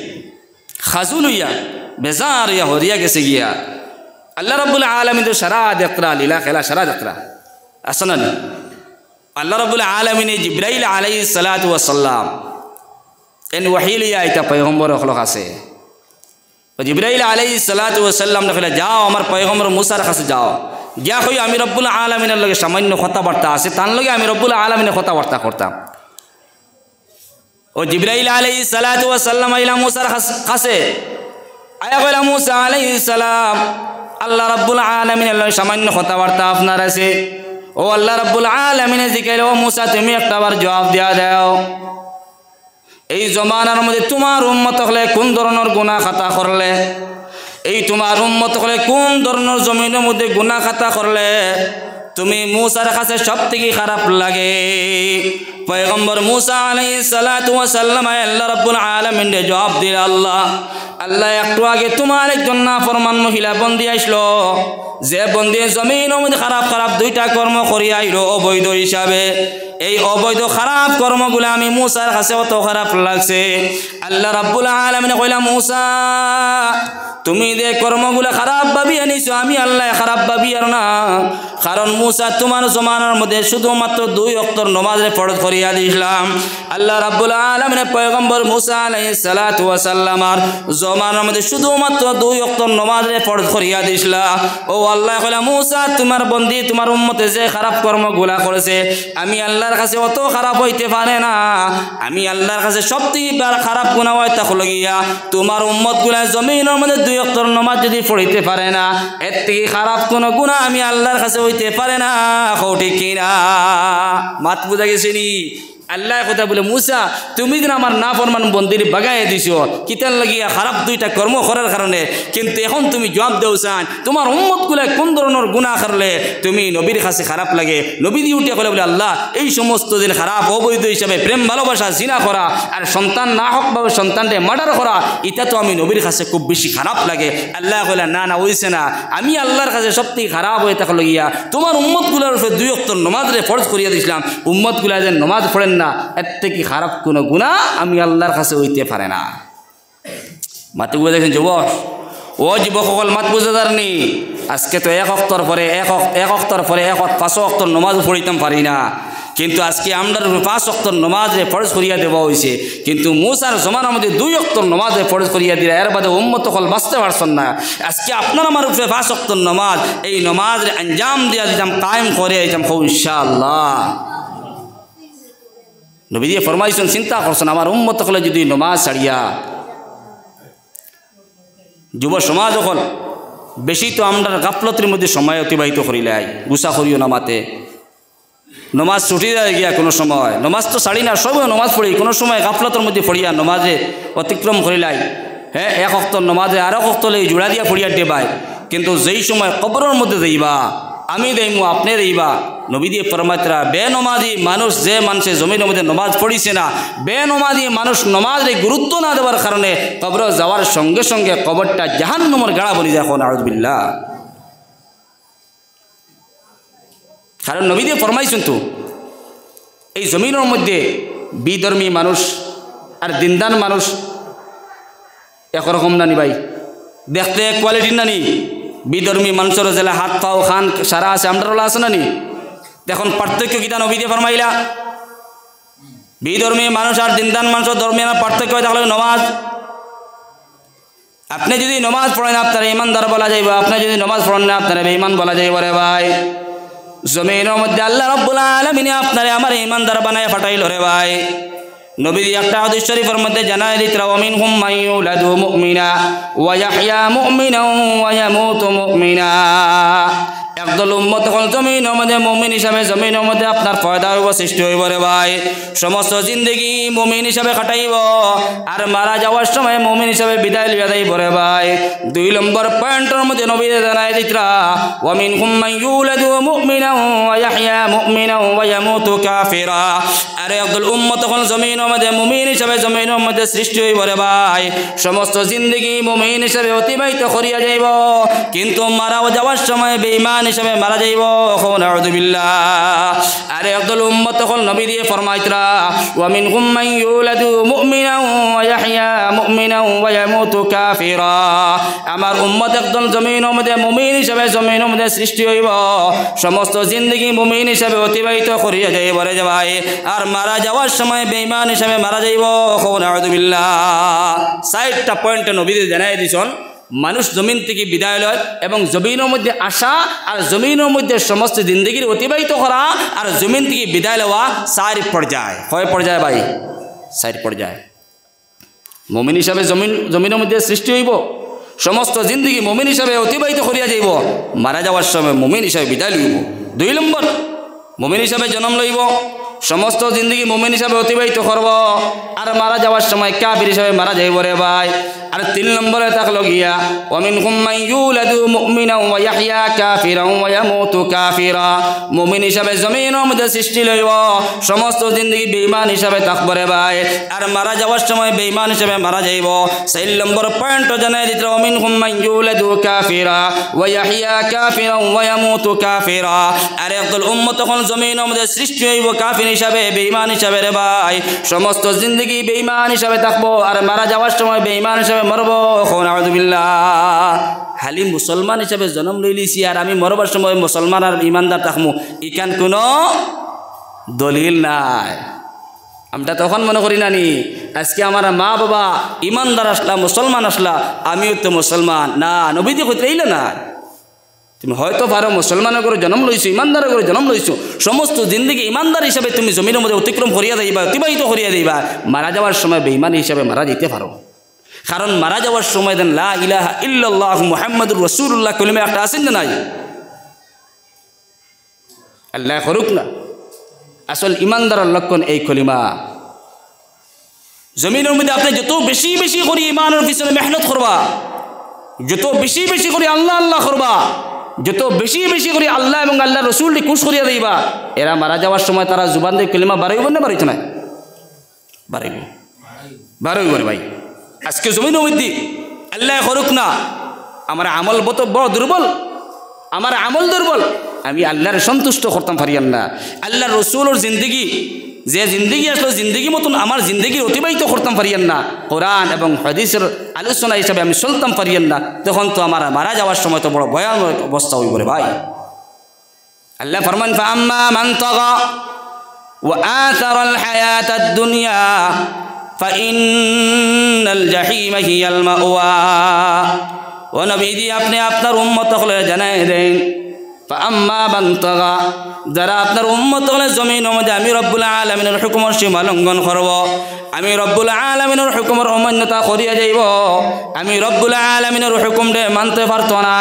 খাজুল হইয়া বেজার ইয়া হরিয়া গেছে গিয়া। আল্লাহ রাব্বুল আলামিন তো সারা যাত্রা লীলা খেলা, সারা যাত্রা আসনা নি। আল্লাহ রাব্বুল আলামিন জিবরাইল আলাইহিস সালাতু ওয়াস সালাম এন ওয়াহিলিয়া এটা পয়গম্বর হলো কাছে। জিবরাইল আলাইহিস সালাতু ওয়াস সালাম কইলা, যাও আমার পয়গম্বর মুসার কাছে যাও, গিয়া কই আমি রব্বুল আলামিনের লগে সামান্য কথাবার্তা আছে, তার লগে আমি রব্বুল আলামিনের কথাবার্তা করতাম। ও জিবরাইল আলাইহিস সালাতু ওয়াস সালাম আইলা মুসার কাছে, আয়া কইলা, মুসা আলাইহিস সালাম, আল্লাহ রাব্বুল আলামিনের লগে সামান্য কথাবার্তা আপনার আছে। ও আল্লাহ রাব্বুল আলামিনে জিকাইল, ও মুসা, তুমি একটাবার জবাব দিয়া দাও, এই জমানার মধ্যে তোমার উম্মত হলে কোন ধরনের গুনাহ খাতা করলে? এই তোমার উম্মত হলে কোন ধরনের জমিনের মধ্যে গুনাহ খাতা করলে তুমি মুসার কাছে সবথেকে খারাপ লাগে? পয়গম্বর মুসা আলাইহিস সালাতু ওয়াস সালাম আল্লাহ রাব্বুল আলামিন রে জবাব দিল, আল্লাহ একটু আগে তোমার একজন নাফরমান মহিলা বন্দী আসলো, যে বন্দী জমিনের মধ্যে খারাপ খারাপ দুইটা কর্ম করি আইলো অবৈধ হিসাবে। এই অবৈধ খারাপ কর্মগুলো আমি মুসার কাছে অত খারাপ লাগছে। আল্লাহ রাব্বুল আলামিন কইলা, মুসা তুমি যে কর্মগুলো খারাপ ভাবি আনিছো আমি আল্লাহ খারাপ ভাবি আর না। কারণ মুসা তোমার জমানার মধ্যে শুধুমাত্র 2 ওয়াক্তের নামাজে ফরজ করিয়া দিলাম। আল্লাহ রাব্বুল আলামিন পয়গম্বর মুসা আলাইহিস সালাতু ওয়াস সালামের জমানার মধ্যে শুধুমাত্র 2 ওয়াক্তের নামাজে ফরজ করিয়া দিছিলা। ও আল্লাহ কইলা, মুসা তোমার বন্দী তোমার উম্মতে যে খারাপ কর্মগুলা করেছে আমি আল্লাহর কাছে অত খারাপ হইতে পারে না। আমি আল্লাহর কাছে সবথেকে খারাপ গুনাহ হইতা হলো গিয়া তোমার উম্মতগুলা জমিনের মধ্যে 2 ওয়াক্তের নামাজ যদি পড়িতে পারে না, এর থেকে খারাপ কোন গুনাহ আমি আল্লাহর কাছে হইতে পারে না। ঠিক কিনা? মাত বুঝা গেছে নি? আল্লাহ কথা বলে, মুসা তুমি যেন আমার নাফরমান বন্দির বাগাইয়া দিছো কিতার লাগিয়া খারাপ 2টা কর্ম করার কারণে, কিন্তু এখন তুমি জবাব দেও চান তোমার উম্মতগুলা কোন ধরনের গুনাহ করলে তুমি নবীর কাছে খারাপ লাগে। নবী দিয়ে উঠে বলে, আল্লাহ এই সমস্ত দিন খারাপ অবৈধ হিসাবে প্রেম ভালোবাসা জিনা করা আর সন্তান না হকভাবে সন্তানকে মার্ডার করা, এটা তো আমি নবীর কাছে খুব বেশি খারাপ লাগে। আল্লাহ বলে, না না হইছে না, আমি আল্লাহর কাছে সবথেকে খারাপ হয়ে থাকলো গিয়া তোমার উম্মতগুলার উপরে 2 ওয়াক্ত নামাজে ফরজ করিয়া দিয়েছিলাম, উম্মতগুলা যে নামাজ পড়েন না, এর থেকে খারাপ কোনো গুনাহ আমি আল্লাহর কাছে হইতে পারে না। মাতে বুঝে দেখেন যুবক, ও যুবক সকল মাত বুঝে নি? আজকে তো 1 ওয়াক্তর পরে 5 ওয়াক্তর নামাজ পড়িতাম পারি না, কিন্তু আজকে আমরা 5 ওয়াক্তর নামাজে ফরজ করিয়া দেওয়া হয়েছে। কিন্তু মুসার জমানার মধ্যে 2 ওয়াক্তর নামাজে ফরজ করিয়া দিলা, এর বাদে উম্মত সকল বাঁচতে পারছেন না। আজকে আপনার আমার উপরে 5 ওয়াক্তর নামাজ, এই নামাজের আঞ্জাম দিয়া দিতাম, কায়েম করে দিতাম ইনশাআল্লাহ। নবী দিয়ে ফরমাইছেন, চিন্তা করছেন আমার উম্মত সকলে যদি নামাজ ছাড়িয়া, যুব সমাজ হল বেশি তো আমরা গাফলতের মধ্যে সময় অতিবাহিত করিলাই, গুসা করিও নামাতে, নমাজ ছুটি যায় গিয়া কোনো সময় নমাজ তো ছাড়ি না, সব নমাজ পড়ি, কোনো সময় গাফলতের মধ্যে পড়িয়া নমাজে অতিক্রম করিলাই। হ্যাঁ, 1 ওয়াক্ত নমাজে আর 1 ওয়াক্ত জোড়া দিয়া পড়িয়া দেবাই, কিন্তু যেই সময় কবরের মধ্যে যাইবা আমি দেইমু আপনি দেইবা, নবী দিয়ে ফরমাইতরা বেনমাজি মানুষ, যে মানুষে জমিনের মধ্যে নমাজ পড়িছে না, বেনমাজি মানুষ নমাজে গুরুত্ব না দেওয়ার কারণে কবরে যাওয়ার সঙ্গে সঙ্গে কবরটা জাহান্নামের গাড়া বনি যায়। নাউযুবিল্লাহ। কারণ নবী দিয়ে ফরমাইছেন তো এই জমিনের মধ্যে বিধর্মী মানুষ আর দিনদান মানুষ একরকম নানি ভাই, দেখতে এক কোয়ালিটির নানি। বিধর্মী মানুষের জেলা হাত পাও খান সারা আছে, আমরা আছে নানি? দেখুন পার্থক্য কিতা নবী দিয়ে ফরমাইলা। বিধর্মী মানুষ আর দিনদান মানুষের ধর্মীয় পার্থক্য হয়, তাহলে নমাজ। আপনি যদি নমাজ পড়েন আপনার ইমানদার বলা যাইব, আপনি যদি নমাজ পড়েন না আপনার বেঈমান বলা যাইব। রে ভাই, জমিনের মধ্যে আল্লাহ রাব্বুল আলামিন আপনারে আমার ইমানদার বানায় পাঠাইল। রে ভাই, নবী একটা হাদিস শরীফের মধ্যে জানায় দিতরা, ওয়া মিনহুম মান ইউলাদু মুমিনা ওয়া ইয়াহইয়া মুমিনা ওয়া ইয়ামুতু মুমিনা। একদল উম্মত হল জমিনের মধ্যে মুমিন হিসাবে জমিনের মধ্যে আপনার পয়দা হইব, সৃষ্টি হইব। রে ভাই, সমস্ত জিন্দগি মুমিন হিসাবে কাটাইব আর মারা যাওয়ার সময় মুমিন হিসাবে বিদায় লিয়া যাইব। রে ভাই, 2 নম্বর পয়েন্টের মধ্যে নবী জানায় দিতরা, ওয়া মিনহুম মান ইউলাদু মুমিনা ওয়া ইয়াহইয়া মুমিনা ওয়া ইয়ামুতু কাফিরা। আর একদল উম্মত হল জমিনের মধ্যে মুমিন হিসাবে জমিনের মধ্যে সৃষ্টি হইব। রে ভাই, সমস্ত জিন্দগি মুমিন হিসাবে অতিবাহিত করিয়া যাইব, কিন্তু মারা যাওয়ার সময় বেঈমান হিসাবে মারা যাইব। নাউযুবিল্লাহ। আর একদল উম্মত হল নবী দিয়ে ফরমাইতরা, ওয়া মিনহুম মান ইউলাদু মুমিনা ওয়া ইয়াহইয়া মুমিনা ওয়া ইয়ামুতু কাফিরা। আমার উম্মত একদল জমিনের মধ্যে মুমিন হিসাবে জমিনের মধ্যে সৃষ্টি হইব, সমস্ত জিন্দগি মুমিন হিসাবে অতিবাহিত করিয়া যাইব। রে ভাই, আর মারা যাওয়ার সময় বেঈমান হিসাবে মারা যাইব। নাউযুবিল্লাহ। 4টা পয়েন্টে নবী জানাই দিছেন, মানুষ জমিন থেকে বিদায় লয় এবং জমিনের মধ্যে আসা আর জমিনের মধ্যে সমস্ত জিন্দগির অতিবাহিত করা আর জমিন থেকে বিদায় লওয়া 4 পর্যায়। কয় পর্যায় ভাই? 4 পর্যায়। মুমিন হিসাবে জমিনের মধ্যে সৃষ্টি হইব, সমস্ত জিন্দগি মুমিন হিসাবে অতিবাহিত করিয়া যাইব, মারা যাওয়ার সময় মুমিন হিসাবে বিদায় লইব। 2 নম্বর, মুমিন হিসাবে জন্ম লইব, সমস্ত জিন্দগি মুমিন হিসাবে অতিবাহিত করব আর মারা যাওয়ার সময় কাফির হিসাবে মারা যাইব। রে ভাই, আর 3 নম্বরে থাকলো গিয়া ওয়া মিনকুম মান ইউলাদু মুমিনান ওয়া ইয়াহইয়া কাফিরান ওয়া ইয়ামুতু কাফিরা। মুমিন হিসাবে জমিনের মধ্যে সৃষ্টি লইব, সমস্ত জিন্দগি বেঈমান হিসাবে থাকবে রে ভাই, আর মারা যাওয়ার সময় বেঈমান হিসাবে মারা যাইব। 4 নম্বর পয়েন্ট জানাই দিতে ওয়া মিনকুম মান ইউলাদু কাফিরা ওয়া ইয়াহইয়া কাফিরান ওয়া ইয়ামুতু কাফিরা। আর একদল উম্মত তখন জমিনের মধ্যে সৃষ্টি হইব কাফির হিসাবে, বেঈমান হিসাবে রে ভাই, সমস্ত জিন্দগি বেঈমান হিসাবে থাকবো আর মারা যাওয়ার সময় বেঈমান হিসাবে মরবো। নাউযুবিল্লাহ। হালি মুসলমান হিসাবে জন্ম লইলিছি আর আমি মরবার সময় মুসলমান আর ইমানদার থাকবো, ইকান কোনো দলিল নাই। আমরা তখন মনে করি নানি আজকে আমার মা বাবা ইমানদার আসলা, মুসলমান আসলা, আমিও তো মুসলমান না, নবীজি কইতে এইলে না। তুমি হয়তো পারো মুসলমানের করে জন্ম লইছো, ইমানদারের করে জন্ম লইছো, সমস্ত জিন্দগি ইমানদার হিসাবে তুমি জমিনের মধ্যে অতিক্রম করিয়া দিবা, অতিবাহিত করিয়া দিবা, মারা যাওয়ার সময় বেঈমান হিসাবে মারা যেতে পারো। কারণ মারা যাওয়ার সময় দেন লা ইলাহা ইল্লাল্লাহ মুহাম্মাদুর রাসূলুল্লাহ কলিমা একটা আছেন না নাই? আল্লাহ করুক না। আসল ইমানদারের লক্ষণ এই কলিমা। জমিনের মধ্যে আপনি যত বেশি বেশি করে ইমানের পিছনে মেহনত করবা, যত বেশি বেশি করে আল্লাহ আল্লাহ করবা, যত বেশি বেশি করে আল্লাহ এবং আল্লাহ রসুলকে খুশ করিয়া দিবা, এরা মারা যাওয়ার সময় তারা জুবান দিয়ে কলিমা বাড়াইব না বাড়াইতো না? বাড়াইব, বাড়াইব ভাই। আজকে জমিনের মধ্যে আল্লাহ করুক না আমার আমল বড় দুর্বল, আমার আমল দুর্বল, আমি আল্লাহর সন্তুষ্ট করতাম পারিয়ান না, আল্লাহ রসুলের জিন্দগি যে জিন্দগি আসলো জিন্দগি মতন আমার জিন্দগি অতিবাহিত করতাম পারিয়ান না, কোরআন এবং হাদিসের আলোচনা হিসাবে আমি চলতাম পারিয়ান না, তখন তো আমার মারা যাওয়ার সময় তো বড় ভয়ানক অবস্থা হইব রে ভাই। আল্লাহ ফরমান ফাআম্মা মান তাগা ওয়া আথারাল হায়াতাদ দুনিয়া ফাইন্নাল জাহিমা হিয়াল মাওয়া। ও নবীজি আপনি আপনার উম্মত হলে জানাই দেন ফাআম্মা মান তাগা, যারা আপনার উম্মত হলে জমিন মধ্যে আমি রব্বুল আলামিনের হুকুমের সীমা লঙ্ঘন করব, আমি রব্বুল আলামিনের হুকুমের অমান্যতা করিয়া যাইব, আমি রব্বুল আলামিনের হুকুমটা মানতে পারতো না,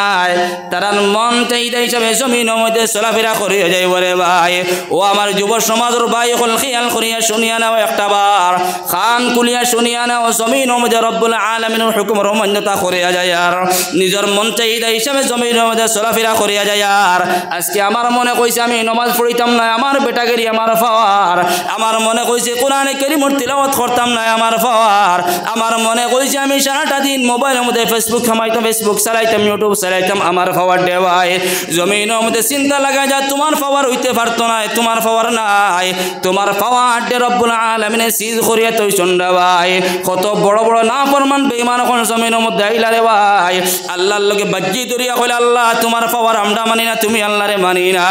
তারা মন চাহিদা হিসাবে জমিনের মধ্যে চলাফেরা করিয়া যাইব রে ভাই। ও আমার যুব সমাজের ভাই হল খেয়াল করিয়া শুনিয়া নাও, একটা বার খান কুলিয়া শুনিয়া নাও, জমিনের মধ্যে রব্বুল আলামিনের হুকুমের অমান্যতা করিয়া যায় আর নিজের মন চাহিদা হিসাবে জমিনের মধ্যে চলাফেরা করিয়া যায়। আর আজকে আমার মনে কইছে আমি নমাজ পড়িতাম না, আমার বেটাগেরি আমার পাওয়ার, আমার মনে কইছে কোরআনে কারীমের তিলাওয়াত করতাম না, আমার পাওয়ার, আমার মনে কইছে আমি সারাটা দিন মোবাইলের মধ্যে ফেসবুক খামাইতাম, ফেসবুক চালাইতাম, ইউটিউব চালাইতাম, আমার পাওয়ার দেওয়াই জমিনের মধ্যে চিন্তা লাগা যায় তোমার পাওয়ার হইতে পারতো না, তোমার পাওয়ার নাই, তোমার পাওয়ার দে রব্বুল আলামিনে সিজ করিয়া তুই চন্ডা ভাই। কত বড় বড় না ফরমান বেঈমান এখন জমিনের মধ্যে আইলা রে ভাই, আল্লাহর লগে বাজ্জি দরিয়া কইলা আল্লাহ তোমার পাওয়ার আমরা মানি না, তুমি আল্লাহরে মানি না।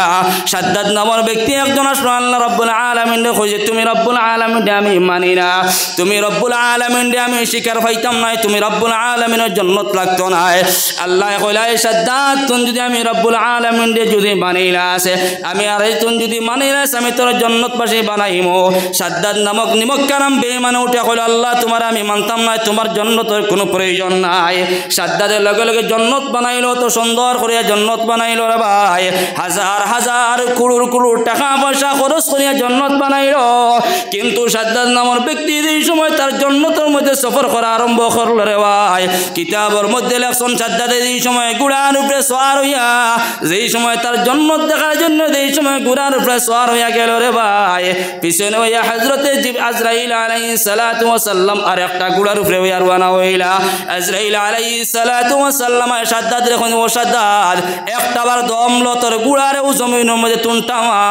সাদ্দাদ নামের ব্যক্তি একজন আসলো আল্লাহ রব্বুল আলামিনে কইছে তুমি রব্বুল আলামিনে আমি মানি না, তুমি রব্বুল আলামিনে আমি স্বীকার পাইতাম না, তুমি রব্বুল আলামিনের জান্নাত লাগতো না। আল্লাহ কইলা এই সাদ্দাদ তুমি যদি আমি রব্বুল আলামিনে যদি মানি না আছে, আমি আর তুমি যদি মানি না আমি তোর জান্নাত পাশে বানাইমো। সাদ্দাদ নামক নিমক্কারাম বেঈমান উঠে কইলা আল্লাহ তোমার আমি মানতাম না, তোমার জান্নাতের কোনো প্রয়োজন নাই। সাদ্দাদের লগে লগে জান্নাত বানাইলো, তো সুন্দর করে জান্নাত বানাইলো রে ভাই, হাজার হাজার করোড় করোড় টাকা পয়সা খরচ করিয়া জান্নাত বানাইলো। কিন্তু সাদ্দাদ নামের ব্যক্তি যেই সময় তার জান্নাতের মধ্যে সফর করা আরম্ভ করলো রে ভাই, কিতাবের মধ্যে লেখছেন সাদ্দাদ যেই সময় ঘোড়ার উপরে সওয়ার হইয়া, যেই সময় তার জান্নাত দেখার জন্য যেই সময় ঘোড়ার উপরে সওয়ার হইয়া গেল রে ভাই, পিছনে হইয়া হযরতে আজরাইল আলাইহিস সালাতু ওয়াস সালাম আর একটা ঘোড়ার উপরে হইয়া রওনা হইলা। আজরাইল আলাইহিস সালাতু ওয়াস সালাম সাদ্দাদ দেখুন, ও সাদ্দাদ একটাবার দম লো তোর ঘোড়ারে ও জমিনের মধ্যে তুনটামা।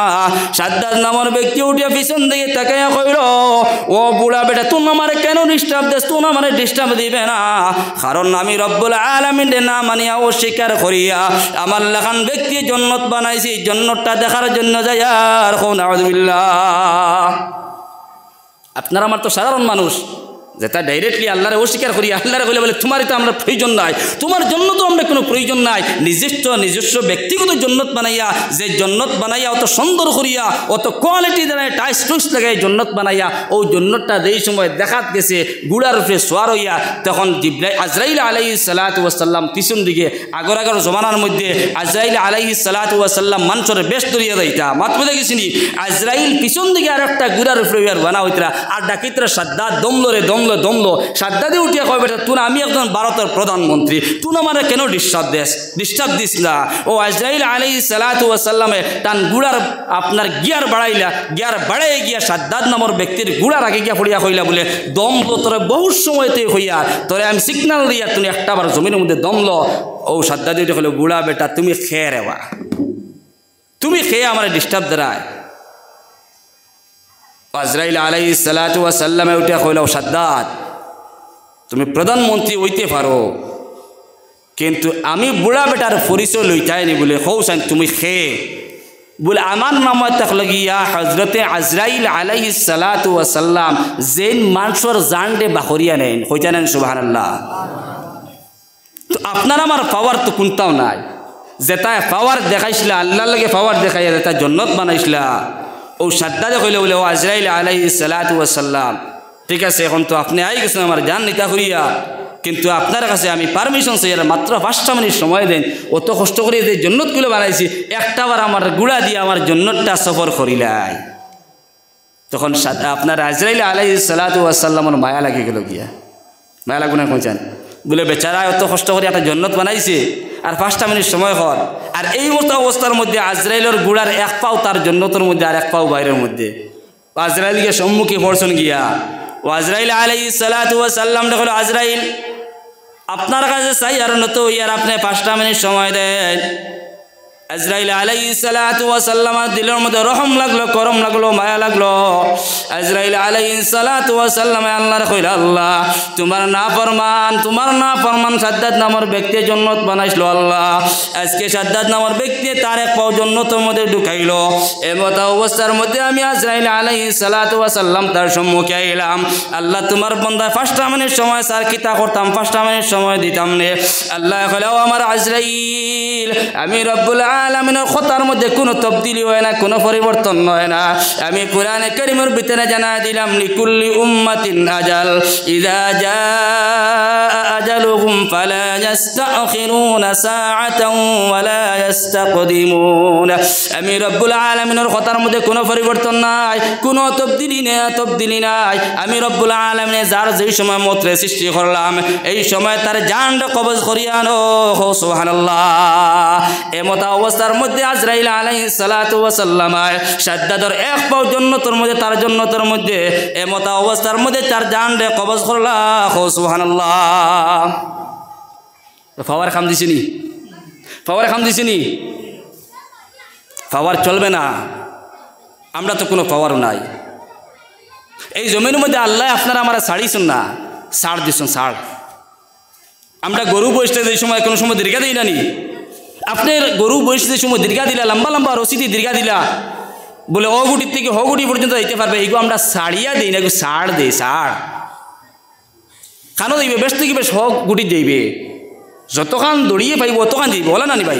সাদ্দাদ নামের ব্যক্তি উঠে পিছন দিকে তাকাইয়া কইল ও বুড়া বেটা তুমি আমারে কেন ডিস্টার্ব দেস, তুমি আমারে ডিস্টার্ব দিবে না, কারণ আমি রব্বুল আলামিনের না মানিয়া অস্বীকার করিয়া আমার লেখান ব্যক্তি জান্নাত বানাইছি, জান্নাতটা দেখার জন্য যাই আর নাউযুবিল্লাহ। আপনারা আমার তো সাধারণ মানুষ, যেটা ডাইরেক্টলি আল্লাহরে অস্বীকার করি, আল্লাহরে বলে বলে তোমারই তো আমরা প্রয়োজন নাই, তোমার জন্য তো আমরা কোনো প্রয়োজন নাই, নিজস্ব ব্যক্তিগত জন্নত বানাইয়া, যে জন্নত বানাইয়া অত সুন্দর করিয়া অত কোয়ালিটি দেয় টাইস টুইস লাগাই জন্নত বানাইয়া, ও জন্নতটা যেই সময় দেখাত গেছে গুড়ার উপরে সোয়ার হইয়া, তখন আজরাইল আলাইহিস সালাতু ওয়াস সালাম পিছন দিকে আগর জমানার মধ্যে আজরাইল আলাইহিস সালাতু ওয়াস সালাম মানুষের বেশ ধরিয়া যাইতা মাত বুঝে গেছিনি, আজরাইল পিছন দিকে আর একটা গুড়ার উপরে বানা হইতরা, আর ডাকিতরা সাদ্দাদ দমলরে দমলো সাদ্দাদে উঠিয়া কয় বেটা তুই আমি একজন ভারতের প্রধানমন্ত্রী তুই আমার কেন ডিস্টার্ব দিস না ও আজরাইল আলাইহিস সালাতু ওয়াস সালামে তান গুড়ার আপনার গিয়ার বাড়াই গিয়া সাদ্দাদ নামর ব্যক্তির গুড়ার আগে গিয়া পড়িয়া কইলা বলে দমলো তোরে বহু সময়তে হইয়া তোরে আমি সিগন্যাল দিয়া তুমি একটাবার জমিনের মধ্যে দমলো ও সাদ্দাদে উঠে কইল গুড়া বেটা তুমি খেয়ে রেবা তুমি খেয়ে আমার ডিস্টার্ব দেরায় আজরাইল আলাইহিস সালাতু ওয়াস সালামে উঠে কইল সাদ্দাদ তুমি প্রধানমন্ত্রী হইতে পারো কিন্তু আমি বুড়া বেটার পরিচয় লইতাইনি বলে হৌসান তুমি খেয়ে বলে আমার নামে থাকলে গিয়া হজরতে আজরাইল আলাইহিস সালাতু ওয়াস সালাম যেন মানুষের জানডে বাহরিয়া নেন হইতা নেন সুবহানাল্লাহ তো আপনার আমার পাওয়ার তো কোনটাও নাই যেটা পাওয়ার দেখাইছিলা আল্লাহর লাগে পাওয়ার দেখাইয়া যেটা জন্নত বানাইছিলা ও সাদ্দাদে কইলে বলে ও আজরাইল আলাইহিস সালাতু ওয়াস সালাম ঠিক আছে এখন তো আপনি আই গেছেন আমার জান নিতা করিয়া কিন্তু আপনার কাছে আমি পারমিশন চাই মাত্র 5টা মিনিট সময় দেন অত কষ্ট করে যে জন্নতগুলো বানাইছি একটাবার আমার গুড়া দিয়ে আমার জন্নতটা সফর করিলাই তখন আপনার আজরাইল আলাইহিস সালাতু ওয়াস সালামের মায়া লাগে গেল গিয়া মায়া লাগবে না কইছেন বলে বেচারা অত কষ্ট করে একটা জন্নত বানাইছে আর 5টা মিনিট সময় হল আর এই মতো অবস্থার মধ্যে আজরাইলের গুড়ার এক পাও তার জন্নতের মধ্যে আর এক পাও বাইরের মধ্যে আজরাইলকে সম্মুখে পড়ছেন গিয়া ও আজরাইল আলাইহিস সালাতু ওয়াস সালাম দেখল আজরাইল আপনার কাছে চাই আর নত ইয়ার আপনি 5টা মিনিট সময় দেন আজরাইল আলাইহিস সালাতু ওয়াস সালাম দিলের মধ্যে রহম লাগলো করম লাগলো মায়া লাগলো আজরাইল আলাইহিস সালাতু ওয়াস সালাম আল্লাহর কইল আল্লাহ তোমার নাফরমান সাদ্দাদ নামের ব্যক্তি জন্নত বানাইছিল আল্লাহ আজকে সাদ্দাদ নামের ব্যক্তি তার এক পাও জন্নতের মধ্যে ঢুকাইলো এমত অবস্থার মধ্যে আমি আজরাইল আলাইহিস সালাতু ওয়াস সালাম তার সম্মুখে আইলাম আল্লাহ তোমার বান্দা 5টা মিনিট সময় স্যার কিতা করতাম 5টা মিনিট সময় দিতাম নে আল্লাহ কইল আমার আজরাইল আমি রব্বুল আলামিনের খতার মধ্যে কোনো তবদিলি হয় না কোনো পরিবর্তন হয় না আমি কোরআনে কারীমের ভিতরে জানা দিলাম লিকুল্লি উম্মাতিন আজাল ইযা জাআ আজালুহুম ফালা ইস্তাখিরুনা সাআতান ওয়ালা ইস্তাকদিমুন আমি রব্বুল আলামিনের খতার মধ্যে কোনো পরিবর্তন নাই কোনো তবদিলি নাই আমি রব্বুল আলামিনে যার যেই সময় মতরে সৃষ্টি করলাম এই সময় তার জানটা কবজ করিয়া আনো সুবহানাল্লাহ এমত অবস্থার মধ্যে আজরাইল আলাইহিস সালাতু ওয়াস সালাম সাদ্দাদের এক পাও জন্নতের মধ্যে তার জন্নতের মধ্যে এমত অবস্থার মধ্যে তার জানরে কবজ করলা সুবহানাল্লাহ পাওয়ার খাম দিছিনি পাওয়ার চলবে না আমরা তো কোনো পাওয়ারও নাই এই জমির মধ্যে আল্লাহ আপনারা আমরা ছাড়িছেন না ছাড় দিছেন ছাড় আমরা গরু বসতে যে সময় কোনো সময় দীর্ঘা দিই না নি আপনার গরু বসতে সময় দীর্ঘা দিলা লম্বা রশিদি দীর্ঘা দিলা বলে ও গুটির থেকে হ গুটি পর্যন্ত দিতে পারবে এইগো আমরা ছাড়িয়া দিই না ছাড় দেই ছাড় খানো দিবে বেশ থেকে বেশ হ গুটি দিবে যতক্ষণ দৌড়িয়ে পাইব অতক্ষণ দিবে বলে না নি ভাই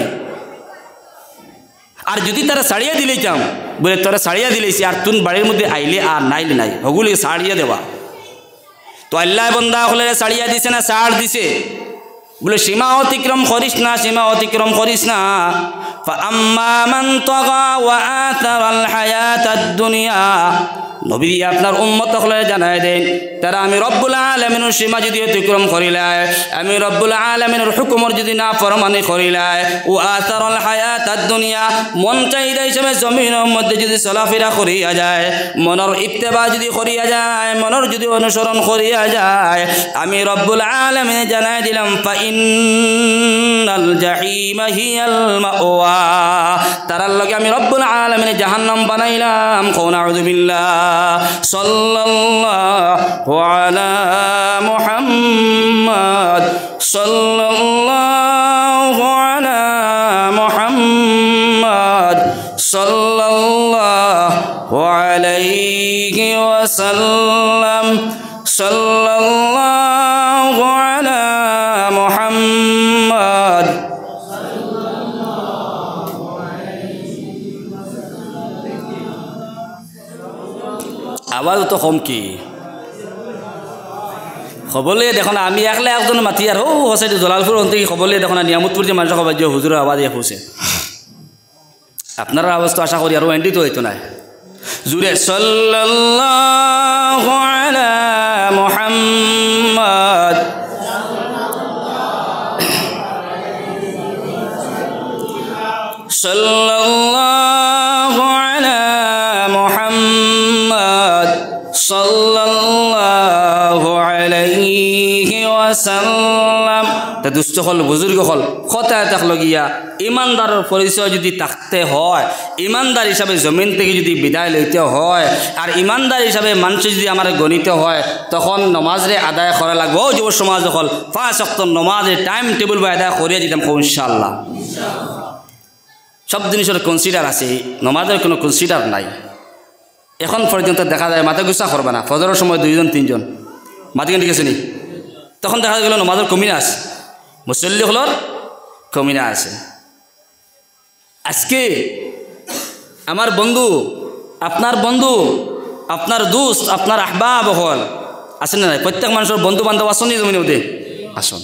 আর যদি তারা ছাড়িয়া দিলেইতাম বলে তোরা ছাড়িয়া দিলেছি আর তুন বাড়ির মধ্যে আইলে আর নাইলে নাই হগুলি ছাড়িয়া দেওয়া তো আল্লাহ বন্দা হলে ছাড়িয়া দিছে না ছাড় দিছে বলে সীমা অতিক্রম করিস না ফাআম্মা মান তাগা ওয়া আতারাল হায়াতাদ দুনিয়া নবী আপনার উম্মত হলে জানায় দেন তারা আমি রব্বুল আলামিনের সীমা যদি অতিক্রম করিলায় আমি রব্বুল আলামিনের হুকুমর যদি না ফরমানি করিলায় ও আতারাল হায়াতাদ দুনিয়া মন চাহিদা হিসেবে জমিনের মধ্যে যদি চলাফেরা করিয়া যায় মনের ইত্তেবা যদি করিয়া যায় মনের যদি অনুসরণ করিয়া যায় আমি রব্বুল আলামিন জানায় দিলাম ফাইন্নাল জাহিমা হিয়াল মাওয়া তারার লগে আমি রব্বুল আলামিন জাহান্নাম বানাইলাম কোন আউযু বিল্লাহ সাল্লাল্লাহু আলা মুহাম্মদ সাল্লাল্লাহু আলা মুহাম্মদ সাল্লাল্লাহু আলাইহি ওয়াসাল্লাম সাল্লাল্লাহু আলা মুহাম্মদ আওয়াজ তো কম কি খবলে দেখো না আমি একলা একজন মাতি আর হসাইতে জলালপুর অন্ত কি খবলে দেখো না নিয়ামতপুর যে মানুষ খবর যে হুজুরের আওয়াজ এসে আপনার আওয়াজ তো আশা করি আরও এন্ডি তো হইতো না জুড়ে সাল্লাল্লাহু আলা মুহাম্মদ সাল্লাল্লাহু আলাইহি ওয়াসাল্লাম। তা দুস্থ হল বুজুর্গ হল কথায় থাকলো গিয়া ইমানদারের পরিচয় যদি থাকতে হয়, ইমানদার হিসাবে জমিন থেকে যদি বিদায় লইতে হয়, আর ইমানদার হিসাবে মানুষ যদি আমার গণিত হয়, তখন নমাজরে আদায় করা লাগবে। ও যুব সমাজ হল 5 ওয়াক্ত নমাজের টাইম টেবিল বা আদায় করিয়ে দিতাম ইনশাআল্লাহ। সব জিনিসের কনসিডার আছে, নমাজের কোনো কনসিডার নাই। এখন পর্যন্ত দেখা যায় মাথা গুছা করবে না, ফজরের সময় 2জন 3জন মাঝখানে ঠিক আছে নি, তখন দেখা গেল নমাজের কমিনা আছে, মুসল্লি হলর কমিনা আছে। আজকে আমার বন্ধু, আপনার বন্ধু, আপনার দোস্ত, আপনার আহবাব হল আছে না নাই? প্রত্যেক মানুষের বন্ধু বান্ধব আসনি জমিনে ওদের আসুন,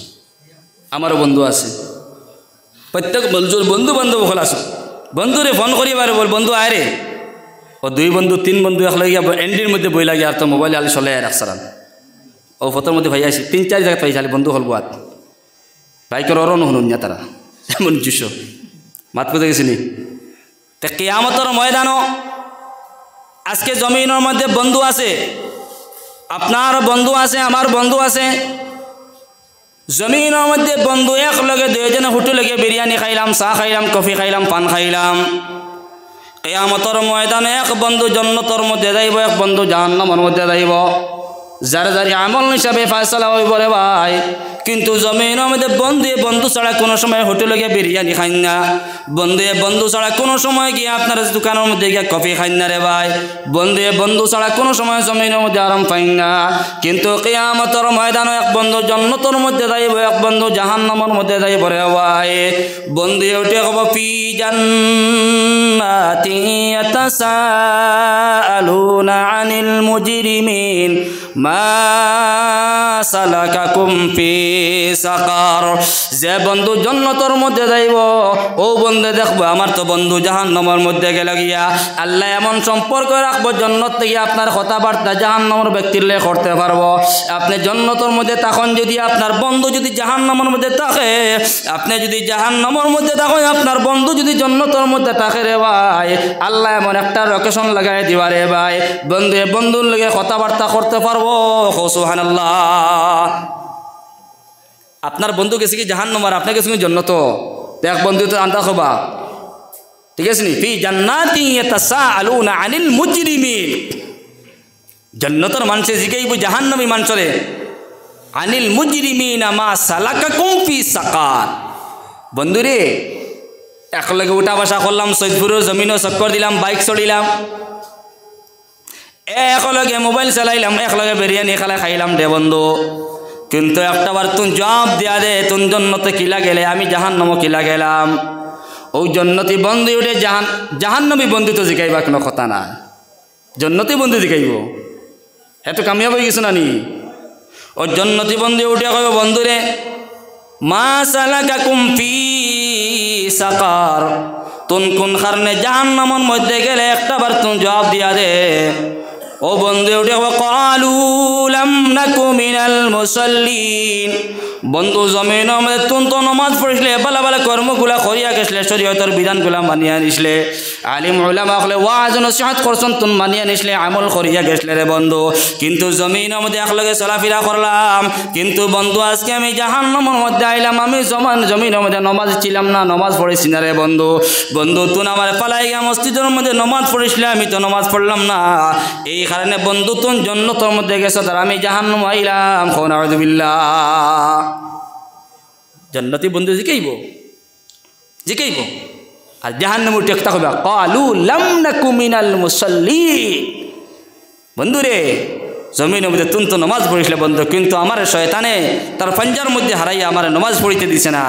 আমারও বন্ধু আছে, প্রত্যেক বন্ধু বান্ধব হল আসুন। বন্ধুরে ফোন করি বারে বল বন্ধু আয় রে, ও 2 বন্ধু 3 বন্ধু এক লাগিয়া এন্ডির মধ্যে বই লাগে আর তো মোবাইল আলি চলে রাখসারান। ও ফটোর মধ্যে ভাই আসি 3-4 জায়গায় পাই খালি বন্ধু হল বাদ বাইকের ওরও নহনুন না তারা এমন জুস মাত করতে গেছিনি। তা কিয়ামতের ময়দানও আজকে জমিনের মধ্যে বন্ধু আছে, আপনার বন্ধু আছে, আমার বন্ধু আছে। জমিনের মধ্যে বন্ধু এক লগে 2 জনে হুটু লগে বিরিয়ানি খাইলাম, চা খাইলাম, কফি খাইলাম, পান খাইলাম। কিয়ামতের ময়দানে এক বন্ধু জান্নাতের মধ্যে যাইব, এক বন্ধু জাহান্নামের মধ্যে যাইব। যার যার আমল হিসাবে ফয়সালা হইব রে ভাই। কিন্তু জমিনের মধ্যে বন্ধু ছাড়া কোনো সময় হোটেলে গিয়ে বিরিয়ানি খাই না, বন্ধু ছাড়া কোনো সময় গিয়ে আপনার দোকানের মধ্যে গিয়ে কফি খাই না রে ভাই। বন্ধু ছাড়া কোনো সময় জমিনের মধ্যে আরাম পাই না। কিন্তু কিয়ামতের ময়দানে এক বন্ধু জান্নাতের মধ্যে যাইব, এক বন্ধু জাহান্নামের মধ্যে যাইব রে ভাই। বন্ধু উঠে কব ফি জান্নাতি ইয়াতাসাআলুনা আনিল মুজরিমিন মা সালাকাকুম ফি সাকার। যে বন্ধু জান্নাতের মধ্যে যাইব, ও বন্ধু দেখবো আমার তো বন্ধু জাহান্নামের মধ্যে গেল গিয়া। আল্লাহ এমন সম্পর্ক রাখবো জান্নাত থেকে আপনার কথাবার্তা জাহান্নামের ব্যক্তির লে করতে পারবো। আপনি জান্নাতের মধ্যে তখন যদি আপনার বন্ধু যদি জাহান্নামের মধ্যে থাকে, আপনি যদি জাহান্নামের মধ্যে থাকেন, আপনার বন্ধু যদি জান্নাতের মধ্যে থাকে রে ভাই, আল্লাহ এমন একটা লোকেশন লাগাই দিবা রে ভাই, বন্ধুর লগে কথাবার্তা করতে পারবো। সুবহানাল্লাহ। আপনার বন্ধু গেছে কি জাহান্নাম আর আপনি গেছে কি জান্নাত, দেখ বন্ধু তো আন্দা খবা ঠিক আছে নি। ফি জান্নাতি ইয়াতাসাআলুনা আনিল মুজরিমিন। জান্নাতের মানুষে জিগাইব জাহান্নামী মানুষরে আনিল মুজরিমিনা মা সালাকাকুম ফি সাকার। বন্ধুরে একলগে উঠা বসা করলাম, সৈয়দপুরের জমিনও চক্কর দিলাম, বাইক চড়িলাম, একলগে মোবাইল চালাইলাম, একলগে বিরিয়ানি খাইলাম দে বন্ধু। কিন্তু একটা বার তুই জবাব দিয়া দে, তুই জন্নতে কিলা গেলে, আমি জাহান্নামে কিলা গেলাম। ওই জন্নতি বন্ধু উঠে জাহান্নামী বন্ধু তো জিকাইবা কোনো কথা না, জন্নতি বন্ধু জিকাইব, এত কামিয়াব হয়ে গেছে না নি। ওই জন্নতি বন্ধু উঠে কইব বন্ধুরে মা সালাকাকুম ফি সাকার, তুন কোন কারণে জাহান্নামের মধ্যে গেলে একটা বার তুই জবাব দিয়া দে। ও বন্ধু উঠে ক্বালু লাম নাকু মিনাল মুসাল্লিন। বন্ধু জমিনের মধ্যে তুন তো নমাজ পড়িসলে, বালা বালা কর্মগুলা করিয়া গেছলে, শরীয়তের বিধানগুলা মানিয়া নিসলে, আলিম উলামা হলে ওয়াজ নসিহত করছেন, তুন মানিয়া নিসলে, আমল করিয়া গেছলে রে বন্ধু। কিন্তু জমিনের মধ্যে একলগে চলাফেরা করলাম, কিন্তু বন্ধু আজকে আমি জাহান্নামের মধ্যে আইলাম, আমি জমিনের মধ্যে নমাজ ছিলাম না, নমাজ পড়েছি না রে বন্ধু। বন্ধু তুন আমার পালাই গিয়া মসজিদের মধ্যে নমাজ পড়িসলে, আমি তো নমাজ পড়লাম না, এই কারণে বন্ধু তুন জান্নাতের মধ্যে গেছো, তার আমি জাহান্নামে আইলাম। নাউযুবিল্লাহ। জান্নাতি বন্ধু জিকাইব আর জাহান্নামে টেকতা হবে ক্বালু লাম নাকু মিনাল মুসাল্লিন। বন্ধুরে জমিনের মধ্যে তুন তো নমাজ পড়িসলে বন্ধু, কিন্তু আমার শয়তানে তার পাঞ্জার মধ্যে হারাইয়া আমার নমাজ পড়িতে দিছে না।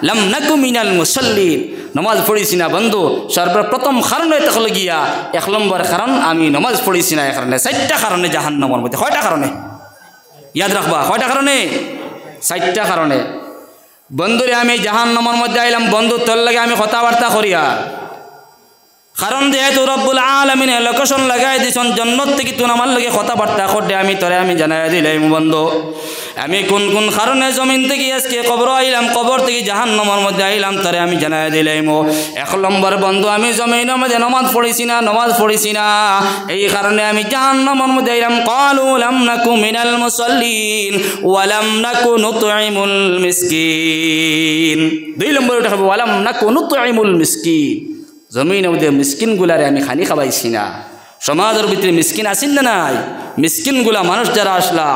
লাম নাকু মিনাল মুসাল্লিন, নমাজ পড়িছি না বন্ধু। সর্বপ্রথম কারণে তখন গিয়া 1 নম্বর কারণ আমি নমাজ পড়িছি না, এই কারণে 4টা কারণে জাহান্নামের মধ্যে। কয়টা কারণে ইয়াদ রাখবা? কয়টা কারণে? 4টা কারণে। বন্ধুরে আমি জাহান্নামের মধ্যে আইলাম বন্ধু, তোর লাগে আমি কথাবার্তা করিয়া, কারণ যেহেতু রব্বুল আলামিন লোকেশন লাগাই দিছেন জান্নাত থেকে তুই আমার লগে কথাবার্তা করতে, আমি তোরে আমি জানাই দিলাম বন্ধু। আমি কোন কোন কারণে জমিন থেকে আজকে কবর আইলাম, কবর থেকে জাহান্নামের মধ্যে আইলাম, তারে আমি জানাই দিলাম। এক নম্বর বন্ধু, আমি জমিনের মধ্যে নামাজ পড়েছি না, এই কারণে আমি জাহান্নামের মধ্যে আইলাম। ক্বালু লাম নাকু মিনাল মুসাল্লিন ওয়া লাম নাকু নুতঈমুল মিসকিন। 2 নম্বর ওটা হবে ওয়া লাম নাকু নুতঈমুল মিসকিন। জমিনের মধ্যে মিসকিনগুলারে আমি খানি খাওয়াইছি না। সমাজের ভিতরে মিসকিন আছেন না নাই? মিসকিনগুলা মানুষ যারা আসলা,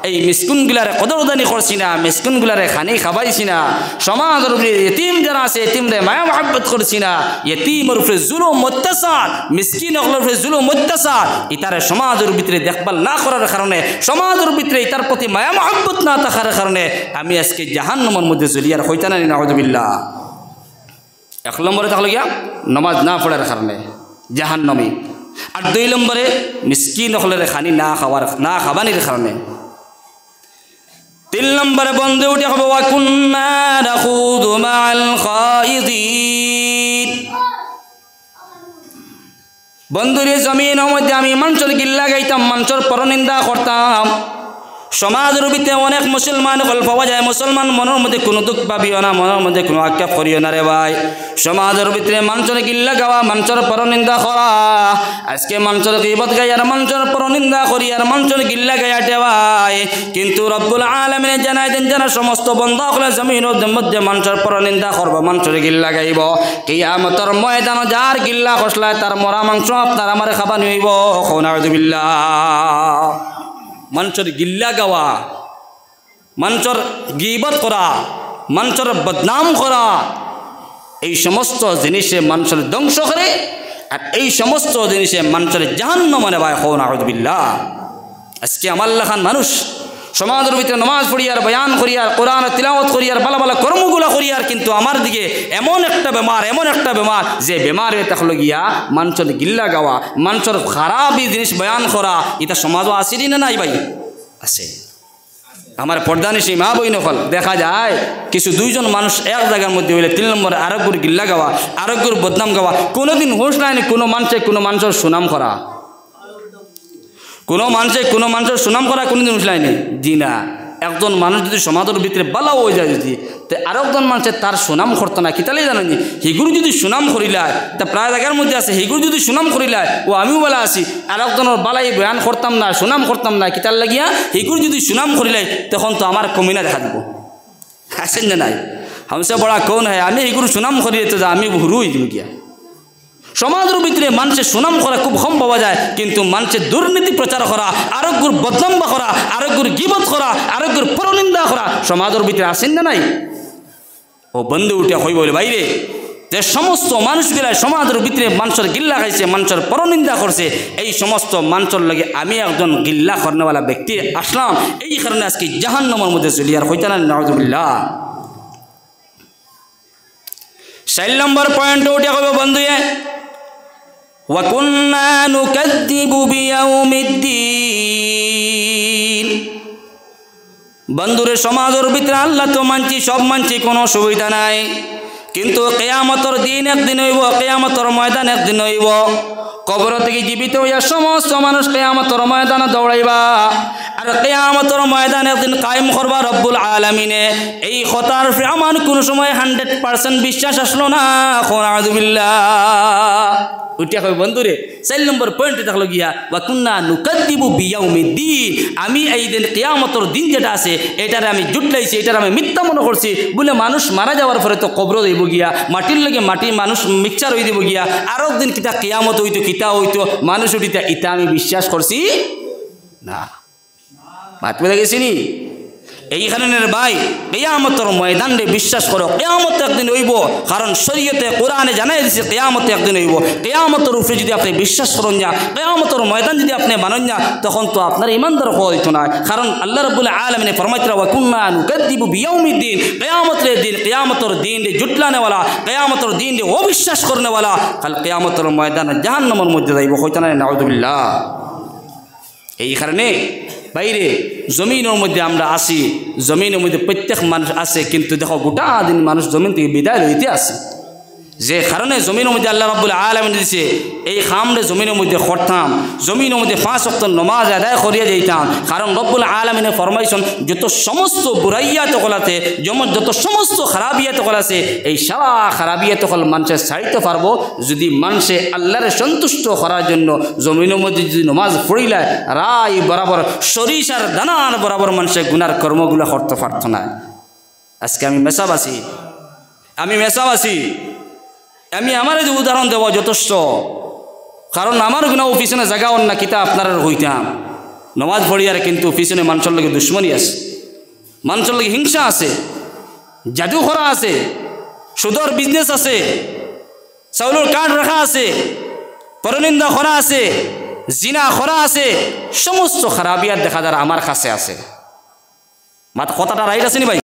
এই মিসকিনগুলারে কদরদানি করছি না, মিসকিনগুলারে খানি খাওয়াইছি না। সমাজের উপরে ইতিম যারা আছে, ইতিমরে মায়া মহব্বত করছি না। ইতিমের উপরে জুলুম অত্যাচার, মিসকিনের উপরে জুলুম অত্যাচার, ইতারে সমাজের ভিতরে দেখভাল না করার কারণে, সমাজের ভিতরে ইতার প্রতি মায়া মহব্বত না থাকার কারণে আমি আজকে জাহান্নামের মধ্যে জলিয়ার হইতানা নাউযুবিল্লাহ। 1 নম্বরে থাকলো গিয়া নামাজ না পড়ার কারণে জাহান্নামী। আর 2 নম্বরে মিসকিন হলে খানি না খাবানির কারণে। 3 নম্বরে বন্ধু উঠে হবে ওয়া কুন্না নাখুদু মাআল খাইদিন। বন্ধুরে জমিনের মধ্যে আমি মানুষের গিল্লা গাইতাম, মানুষের পরনিন্দা করতাম। সমাজের ভিতরে অনেক মুসলমান গল্প পাওয়া যায়। মুসলমান মনের মধ্যে কোনো দুঃখ পাবিও না, মনের মধ্যে কোনো আক্ষেপ করিও না রে ভাই। সমাজের ভিতরে মানুষের গিল্লা গাওয়া, মানুষের পরনিন্দা করা, আজকে মানুষের গীবত গাই আর মানুষের পরনিন্দা করি আর মানুষের গিল্লা গাইতে ভাই। কিন্তু রব্বুল আলামিন জানাই দেন, যারা সমস্ত বন্ধা হলে জমিনের মধ্যে মানুষের পরনিন্দা করবো, মানুষের গিল্লা গাইব, কিয়ামতের ময়দান যার গিল্লা খসলায় তার মরা মাংস আপনার আমার খাবা নিব। নাউযুবিল্লাহ। মানুষের গিল্লা গাওয়া, মানুষের গীবত করা, মানুষের বদনাম করা, এই সমস্ত জিনিসে মানুষের ধ্বংস করে আর এই সমস্ত জিনিসে মানুষের জাহান্নামে ভাই। নাউযুবিল্লাহ। আজকে আমার লেখান মানুষ সমাজের ভিতরে নামাজ পড়ি আর বয়ান করি আর কোরআন তিলাওয়াত করি আর ভালো ভালো কর্মগুলো করি আর কিন্তু আমার দিকে এমন একটা বেমার যে বেমার এটা হলো গিয়া মানুষের গিল্লা গাওয়া, মানুষের খারাপই জিনিস বয়ান করা। এটা সমাজও আসেনি না নাই ভাই? আছে। আমার পর্দানিশী মা বইন ফল দেখা যায় কিছু 2 জন মানুষ এক জায়গার মধ্যে হইলে 3 নম্বরে আরোগ্যর গিল্লা গাওয়া, আরোগ্যর বদনাম গাওয়া। কোনোদিন হোশ নাই কোনো মানুষের সুনাম করা, কোনো মানুষের সুনাম করা কোনোদিন হোশ নাই জি না। একজন মানুষ যদি সমাজের ভিতরে বালাও হয়ে যায় যদি, তো আরেকজন মানুষের তার সুনাম করতো না। কিতালে জানেন হিগুরু যদি সুনাম করিলায়, তা প্রায় জায়গার মধ্যে আছে হিগুরু যদি সুনাম করিলায় ও আমিও বলা আছি আরেকজনের বালাই বয়ান করতাম না, সুনাম করতাম না। কিতাল লাগিয়া হিগুরু যদি সুনাম করিলাই তখন তো আমার কমিনা দেখা দিব। আসেন যে নাই হামসে বড়া কোন হয়, আমি হিগুরু সুনাম করিলে তো আমি হুরু হয়ে দিব গিয়া। সমাজের ভিতরে মানুষের সুনাম করা খুব কম পাওয়া যায়, কিন্তু মানুষের দুর্নীতি প্রচার করা, আরোগ্যর বদনাম করা, আরোগ্যর গীবত করা, আরোগ্যর পরনিন্দা করা সমাজের ভিতরে আসেন না নাই? ও বন্ধু উঠে হই বলে বাইরে যে সমস্ত মানুষগুলা সমাজের ভিতরে মানুষের গিল্লা খাইছে, মানুষের পরনিন্দা করছে, এই সমস্ত মানুষের লাগে আমি একজন গিল্লা করনেওয়ালা ব্যক্তি আসলাম। এই কারণে আজকে জাহান্নামের মধ্যে চলি আর হইতে না। নাউযুবিল্লাহ। 4 নম্বর পয়েন্ট উঠে হবে বন্ধু ওয়া কুন্না নুকাযযিবু বিয়াউমিদ্দিন। বন্ধুরে সমাজের ভিতরে আল্লাহ তো মানছি, সব মানছি, কোনো সুবিধা নাই, কিন্তু কিয়ামতের দিন একদিন হইব, কিয়ামতের ময়দান একদিন হইব। কবর থেকে জীবিত হইয়া সমস্ত মানুষ কিয়ামতের ময়দানে দৌড়াইবা আর কিয়ামতের ময়দান একদিন কায়েম করবা রব্বুল আলামিনে। এই কথার আমার কোনো সময় 100% বিশ্বাস আসলো না। নাউযুবিল্লাহ। উঠিয়া কই বন্ধুরে 4 নম্বর পয়েন্টে থাকলো গিয়া ওয়া কুন্না নুকাযযিবু বিয়াউমিদ্দিন। আমি এই দিন কিয়ামতের দিন যেটা আছে এটারে আমি জুটলাইছি, এটারে আমি মিথ্যা মনে করছি বলে মানুষ মারা যাওয়ার পরে তো কবর হইব গিয়া, মাটির লগে মাটি মানুষ মিক্সচার হয়ে দিব গিয়া, আরো দিন কিতা কিয়ামত হইতো, কিতা হইতো, মানুষ উঠিতা, ইটা আমি বিশ্বাস করছি না। বাত বুঝে গেছিনি? এই কারণে ভাই কিয়ামতের ময়দানে বিশ্বাস করো, কিয়ামত একদিন হইব। কারণ শরীয়তে কোরআনে জানাই দিয়েছে কিয়ামত একদিন হইব। কিয়ামতের উপরে যদি আপনি বিশ্বাস করেন না, কিয়ামতের ময়দান যদি আপনি মানেন না, তখন তো আপনার ইমানদার হওয়া হইতো না। কারণ আল্লাহ রাব্বুল আলামিন ফরমাইতরা ওয়া কুন্না নুকাযযিবু বিয়াউমিদ্দিন। কিয়ামতের দিন জুটলানে ওয়ালা, কিয়ামতের দিন অবিশ্বাস করনে ওয়ালা কাল কিয়ামতের ময়দানে জাহান্নামের মধ্যে যাইব। হইতো না? নাউযুবিল্লাহ। এই কারণে বাইরে জমিনের মধ্যে আমরা আসি, জমিনের মধ্যে প্রত্যেক মানুষ আছে, কিন্তু দেখো গোটা দিন মানুষ জমিন থেকে বিদায় লইতে আসে। যে কারণে জমিনের মধ্যে আল্লাহ রাব্বুল আলামিন দিয়েছে এই খামরে জমিনের মধ্যে করতাম, জমিনের মধ্যে 5 ওয়াক্ত নামাজ আদায় করিয়া যাইতাম। কারণ রব্বুল আলামিনে ফরমাইছেন যত সমস্ত বুরাইয়া তকল আছে, যত সমস্ত খারাপিয়া তকল আছে, এই সারা খারাপিয়া তকল মানুষের ছাড়িতে পারবো যদি মানুষে আল্লাহরে সন্তুষ্ট করার জন্য জমিনের মধ্যে যদি নামাজ পড়িলায় রায় বরাবর সরিষার দানার বরাবর মানুষের গুনার কর্মগুলো করতে পারত না। আজকে আমি মেসাবাসী, আমি আমার যে উদাহরণ দেব যথেষ্ট, কারণ আমার গুণাও পিছনে জায়গা অন্য কিতা আপনার হইতাম নমাজ পড়িয়ার, কিন্তু পিছনে মানুষের লগে দুশ্মনী আছে, মানুষের লগে হিংসা আছে, জাদু করা আছে, সুদর বিজনেস আছে, চাউলের কার্ড রাখা আছে, পরনিন্দা করা আছে, জিনা করা আছে, সমস্ত খারাপিয়াত দেখা যায় আমার কাছে আছে। মাত কথাটা রাইট আছে নি ভাই?